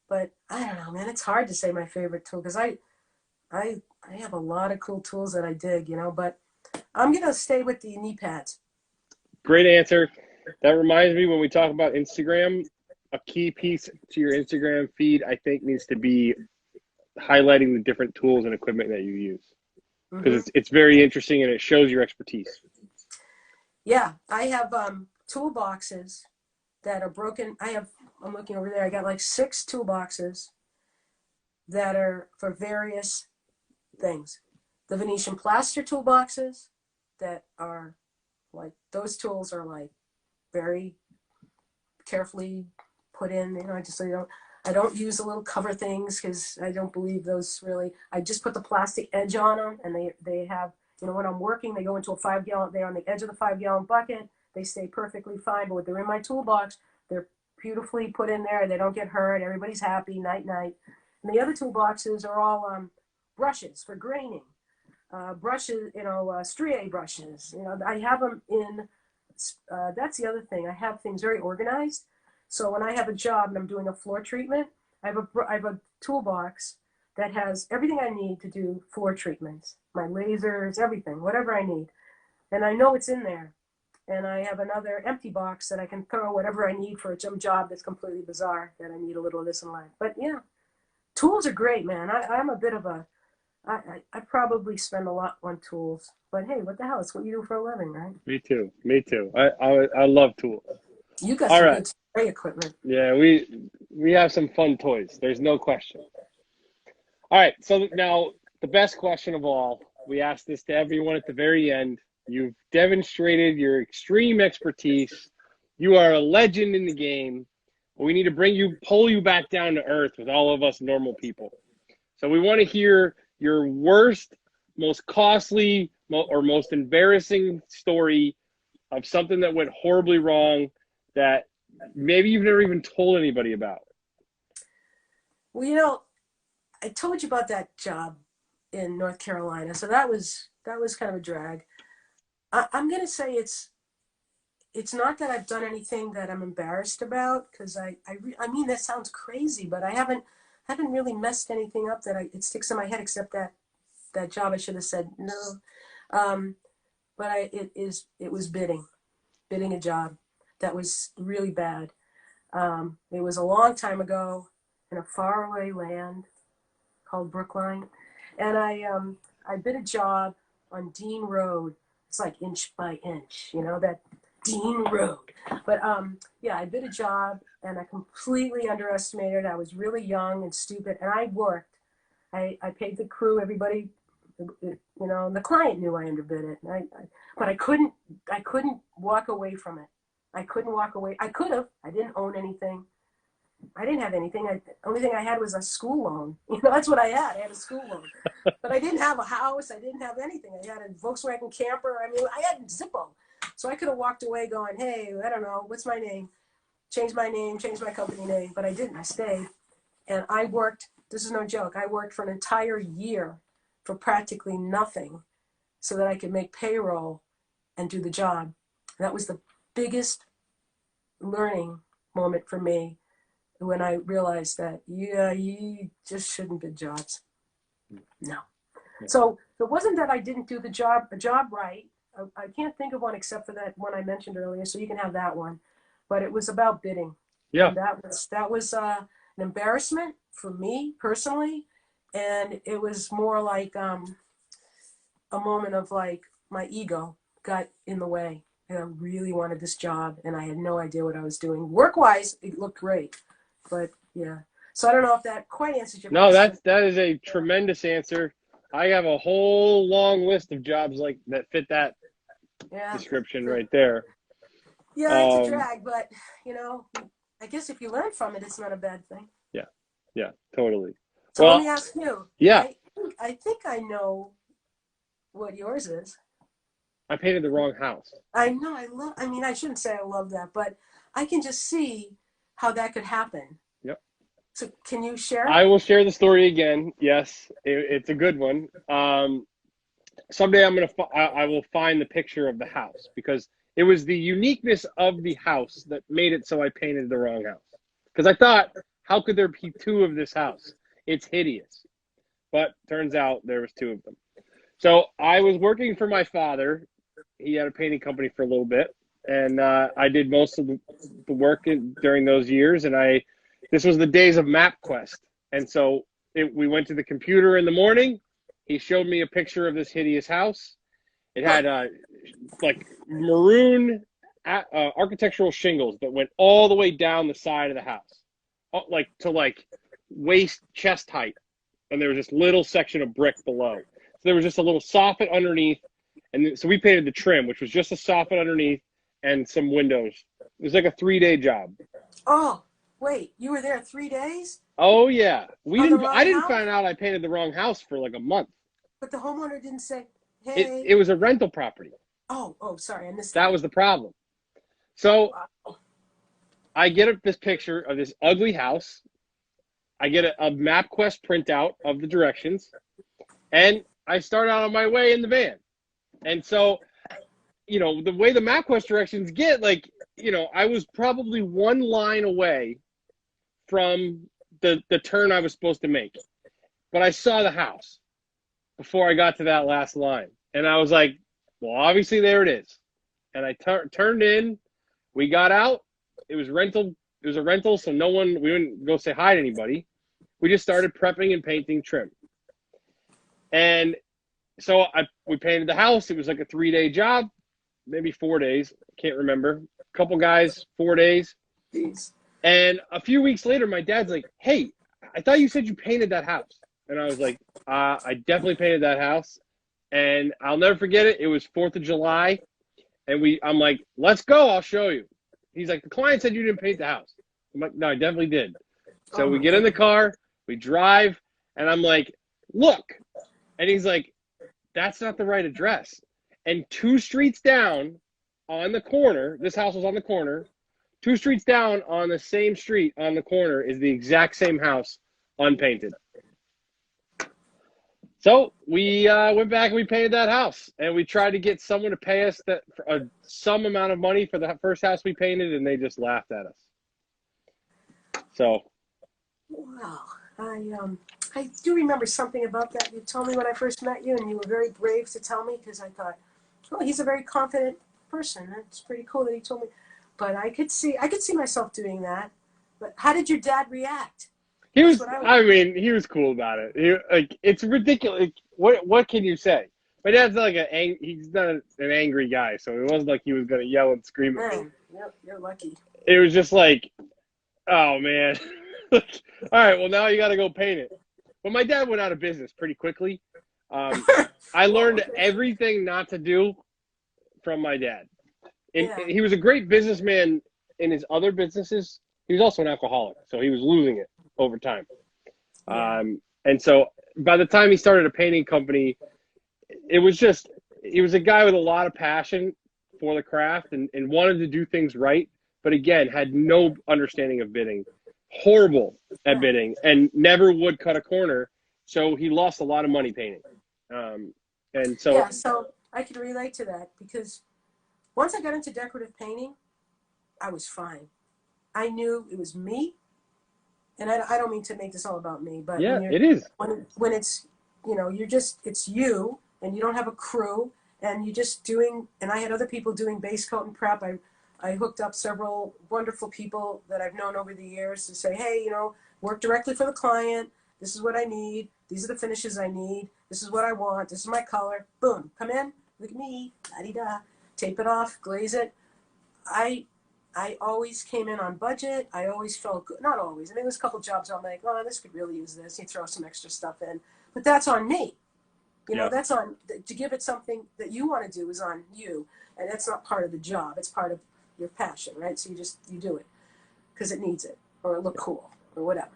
But I don't know, man. It's hard to say my favorite tool because I have a lot of cool tools that I dig, But I'm gonna stay with the knee pads. Great answer. That reminds me, when we talk about Instagram, a key piece to your Instagram feed, I think, needs to be highlighting the different tools and equipment that you use, because it's very interesting and it shows your expertise. Yeah, I have toolboxes that are broken. I'm looking over there. I got like 6 toolboxes that are for various things. The Venetian plaster toolboxes that are like, those tools are like very carefully put in, I don't use the little cover things because I don't believe those really. I just put the plastic edge on them, and they have, when I'm working, they go into a 5-gallon, they're on the edge of the 5-gallon bucket. They stay perfectly fine, but when they're in my toolbox, they're beautifully put in there. They don't get hurt. Everybody's happy, night. And the other toolboxes are all brushes for graining. Brushes, strié brushes. I have them in, that's the other thing. I have things very organized. So when I have a job and I'm doing a floor treatment, I have a toolbox that has everything I need to do floor treatments, my lasers, everything, whatever I need. And I know it's in there. And I have another empty box that I can throw whatever I need for some job that's completely bizarre, that I need a little of this and that. But yeah, tools are great, man. I'm a bit of a, I probably spend a lot on tools. But hey, what the hell? It's what you do for a living, right? Me too. I love tools. You got All some right. good spray equipment. Yeah, we have some fun toys. There's no question. All right, so now the best question of all. We ask this to everyone at the very end. You've demonstrated your extreme expertise. You are a legend in the game. We need to pull you back down to earth with all of us normal people. So we want to hear your worst, most costly, or most embarrassing story of something that went horribly wrong that maybe you've never even told anybody about. Well, I told you about that job in North Carolina, so that was kind of a drag. I'm gonna say it's not that I've done anything that I'm embarrassed about, because I mean, that sounds crazy, but I haven't really messed anything up that it sticks in my head, except that job. I should have said no, but it was bidding a job that was really bad. It was a long time ago in a faraway land called Brookline, and I bid a job on Dean Road. It's like inch by inch, that Dean Road. But yeah, I bid a job and I completely underestimated. I was really young and stupid, and I worked. I paid the crew, everybody, and the client knew I underbid it. But I couldn't walk away from it. I couldn't walk away. I could have. I didn't own anything. I didn't have anything. The only thing I had was a school loan. That's what I had. I had a school loan. But I didn't have a house. I didn't have anything. I had a Volkswagen camper. I mean, I had Zippo. So I could have walked away going, hey, I don't know, what's my name? Change my name, change my company name. But I didn't. I stayed. And I worked, this is no joke, I worked for an entire year for practically nothing so that I could make payroll and do the job. And that was the biggest learning moment for me when I realized that, you just shouldn't get jobs. No. So it wasn't that I didn't do a job right. I can't think of one except for that one I mentioned earlier, so you can have that one. But it was about bidding. Yeah. And that was an embarrassment for me personally, and it was more like a moment of like my ego got in the way, and I really wanted this job, and I had no idea what I was doing. Work-wise, it looked great. But yeah, so I don't know if that quite answers your question. No, that is a tremendous answer. I have a whole long list of jobs like that fit that description right there. Yeah, it's a drag, but I guess if you learn from it, it's not a bad thing. Yeah, totally. So let me ask you. Yeah. I think I know what yours is. I painted the wrong house. I know. I mean, I shouldn't say I love that, but I can just see how that could happen. Yep. So can you share? I will share the story again. Yes, it's a good one. Someday I will find the picture of the house because it was the uniqueness of the house that made it so I painted the wrong house. Because I thought, how could there be two of this house? It's hideous. But turns out there was two of them. So I was working for my father. He had a painting company for a little bit. And I did most of the work during those years. And this was the days of MapQuest. And so we went to the computer in the morning. He showed me a picture of this hideous house. It had like maroon architectural shingles that went all the way down the side of the house, like to waist chest height. And there was this little section of brick below. So there was just a little soffit underneath. And so we painted the trim, which was just a soffit underneath and some windows. It was like a 3-day job. Oh, wait, you were there 3 days? Oh yeah. I didn't house? find out I painted the wrong house for like a month. But the homeowner didn't say, hey. It was a rental property. Oh, sorry, I missed that. That was the problem. So I get this picture of this ugly house. I get a MapQuest printout of the directions, and I start out on my way in the van. And so, the way the MapQuest directions get, I was probably one line away from the turn I was supposed to make. But I saw the house before I got to that last line. And I was like, well, obviously there it is. And I turned in. We got out. It was rental. It was a rental, so we wouldn't go say hi to anybody. We just started prepping and painting trim. And so we painted the house. It was like a 3-day job, maybe 4 days. Can't remember. A couple guys, 4 days. Jeez. And a few weeks later, my dad's like, hey, I thought you said you painted that house. And I was like, I definitely painted that house. And I'll never forget it. It was 4th of July. And I'm like, let's go. I'll show you. He's like, the client said you didn't paint the house. I'm like, no, I definitely did. So we get in the car, we drive, and I'm like, look. And he's like, that's not the right address. And 2 streets down on the corner, this house was on the corner, 2 streets down on the same street on the corner is the exact same house, unpainted. So we went back and we painted that house, and we tried to get someone to pay us some amount of money for the first house we painted, and they just laughed at us. So. Wow, I do remember something about that. You told me when I first met you, and you were very brave to tell me because I thought, oh, he's a very confident person. That's pretty cool that he told me. But I could see myself doing that. But how did your dad react? He was cool about it. It's ridiculous. What can you say? My dad's not he's not an angry guy, so it wasn't like he was gonna yell and scream at me. Yep, you're lucky. It was just like, oh man, all right, well now you got to go paint it. But my dad went out of business pretty quickly. I learned everything not to do from my dad. And Yeah. he was a great businessman in his other businesses. He was also an alcoholic, so he was losing it over time. Yeah. And so by the time he started a painting company, it was just, he was a guy with a lot of passion for the craft and wanted to do things right, but again, had no understanding of bidding, horrible at Yeah. bidding, and never would cut a corner. So he lost a lot of money painting. And so, Yeah. So I could relate to that because once I got into decorative painting, I was fine. I knew it was me, and I don't mean to make this all about me, but yeah, it is. when it's, you know, you're just, it's you, and you don't have a crew, and you're just doing, and I had other people doing base coat and prep. I hooked up several wonderful people that I've known over the years to say, hey, you know, work directly for the client. This is what I need. These are the finishes I need. This is what I want. This is my color. Boom, come in, look at me, da-di-da, tape it off, glaze it. I I always came in on budget. I always felt good. Not always. I mean, there's a couple jobs I'm like, oh, this could really use this. You throw some extra stuff in, but that's on me. You know, Yeah. that's on, to give it something that you want to do is on you, and that's not part of the job. It's part of your passion, right? So you do it because it needs it, or it look cool, or whatever.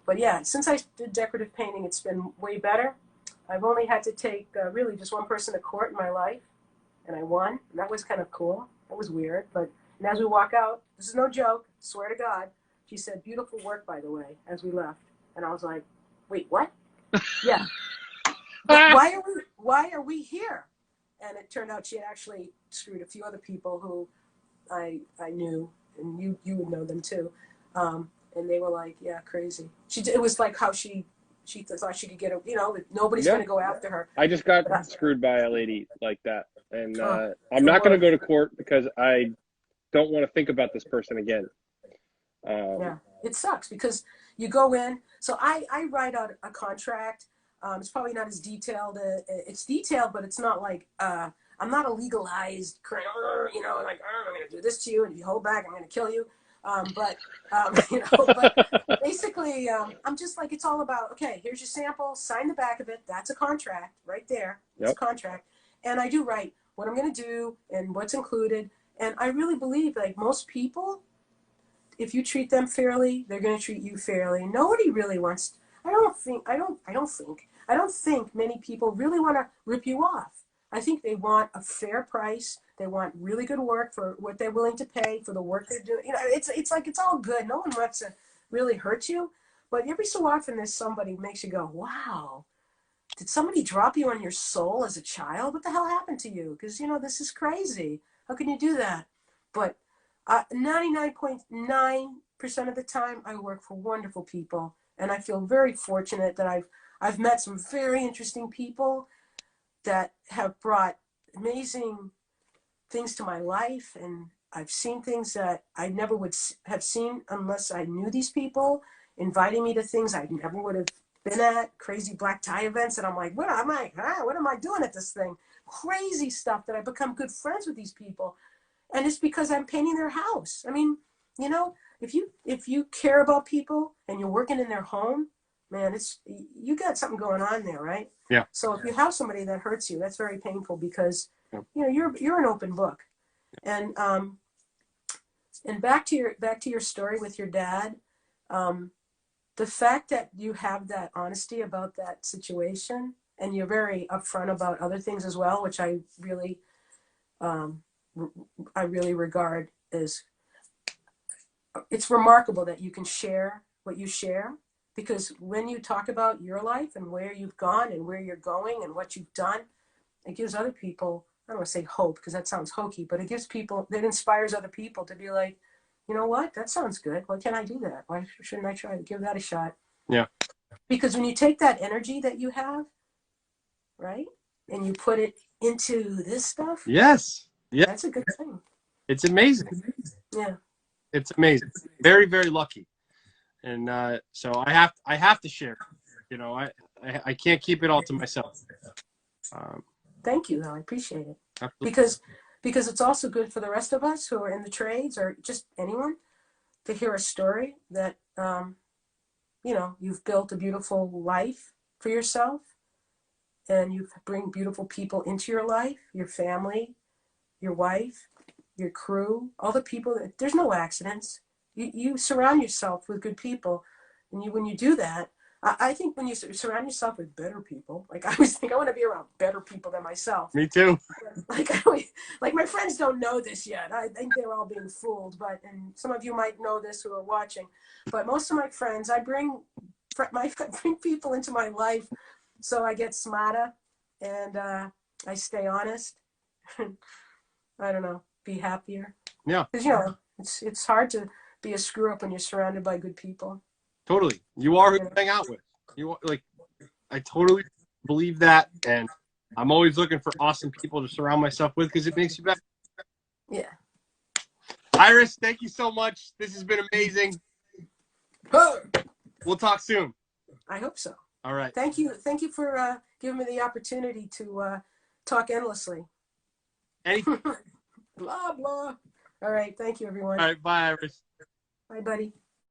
But yeah, since I did decorative painting, it's been way better. I've only had to take really just one person to court in my life, and I won. And that was kind of cool. That was weird, but and as we walk out, this is no joke. Swear to God, she said, "Beautiful work, by the way," as we left, and I was like, "Wait, what?" Yeah. Why are we here? And it turned out she had actually screwed a few other people who I knew, and you would know them too. And they were like, yeah, crazy. It was like how she thought she could get a, you know, nobody's Yeah. going to go after her. I just got But screwed by a lady like that. And I'm the not going to worst. go to court because I don't want to think about this person again. Yeah, it sucks because you go in. So I write out a contract. It's probably not as detailed. It's detailed, but it's not like I'm not a legalized criminal. You know, like I'm going to do this to you, and if you hold back, I'm going to kill you. You know, but basically, I'm just like, it's all about, okay, here's your sample, sign the back of it. That's a contract right there. It's a Yep. contract, and I do write what I'm going to do and what's included. And I really believe, like most people, if you treat them fairly, they're going to treat you fairly. Nobody really wants. I don't think many people really want to rip you off. I think they want a fair price. They want really good work for what they're willing to pay for the work they're doing. You know, it's like it's all good. No one wants to really hurt you, but every so often there's somebody who makes you go, "Wow, did somebody drop you on your soul as a child? What the hell happened to you? Because, you know, this is crazy. How can you do that?" But 99.9% of the time, I work for wonderful people. And I feel very fortunate that I've met some very interesting people that have brought amazing things to my life. And I've seen things that I never would have seen unless I knew these people, inviting me to things I never would have been at, crazy black tie events. And I'm like, what am I doing at this thing? Crazy stuff that I become good friends with these people. And it's because I'm painting their house. I mean, you know, if you care about people and you're working in their home, man, it's, you got something going on there, right? Yeah. So if you have somebody that hurts you, that's very painful because Yep. you know you're an open book. And back to your story with your dad, um, the fact that you have that honesty about that situation and you're very upfront about other things as well, which um, I really regard as, it's remarkable that you can share what you share, because when you talk about your life and where you've gone and where you're going and what you've done, it gives other people, I don't want to say hope because that sounds hokey, but it inspires other people to be like, you know what, that sounds good. Why can't I do that? Why shouldn't I try to give that a shot? Yeah. Because when you take that energy that you have, right, and you put it into this stuff, Yes. Yeah. that's a good thing. It's amazing. Yeah. It's amazing. Very, very lucky. And so I have to share. You know, I can't keep it all to myself. Thank you, though. I appreciate it. Absolutely. Because it's also good for the rest of us who are in the trades or just anyone to hear a story that you know, you've built a beautiful life for yourself, and you bring beautiful people into your life, your family, your wife, your crew, all the people. There's no accidents. You surround yourself with good people, and when you do that, I think when you surround yourself with better people, like I always think I want to be around better people than myself. Me too. Like my friends don't know this yet. I think they're all being fooled, and some of you might know this who are watching, but most of my friends, I bring people into my life so I get smarter and I stay honest. I don't know, be happier. Yeah. Because it's hard to be a screw up when you're surrounded by good people. Totally. You are who you hang out with. You like, I totally believe that, and I'm always looking for awesome people to surround myself with because it makes you better. Yeah. Iris, thank you so much. This has been amazing. We'll talk soon. I hope so. All right. Thank you for giving me the opportunity to talk endlessly. Anything. Blah blah. All right. Thank you, everyone. All right. Bye, Iris. Bye, buddy.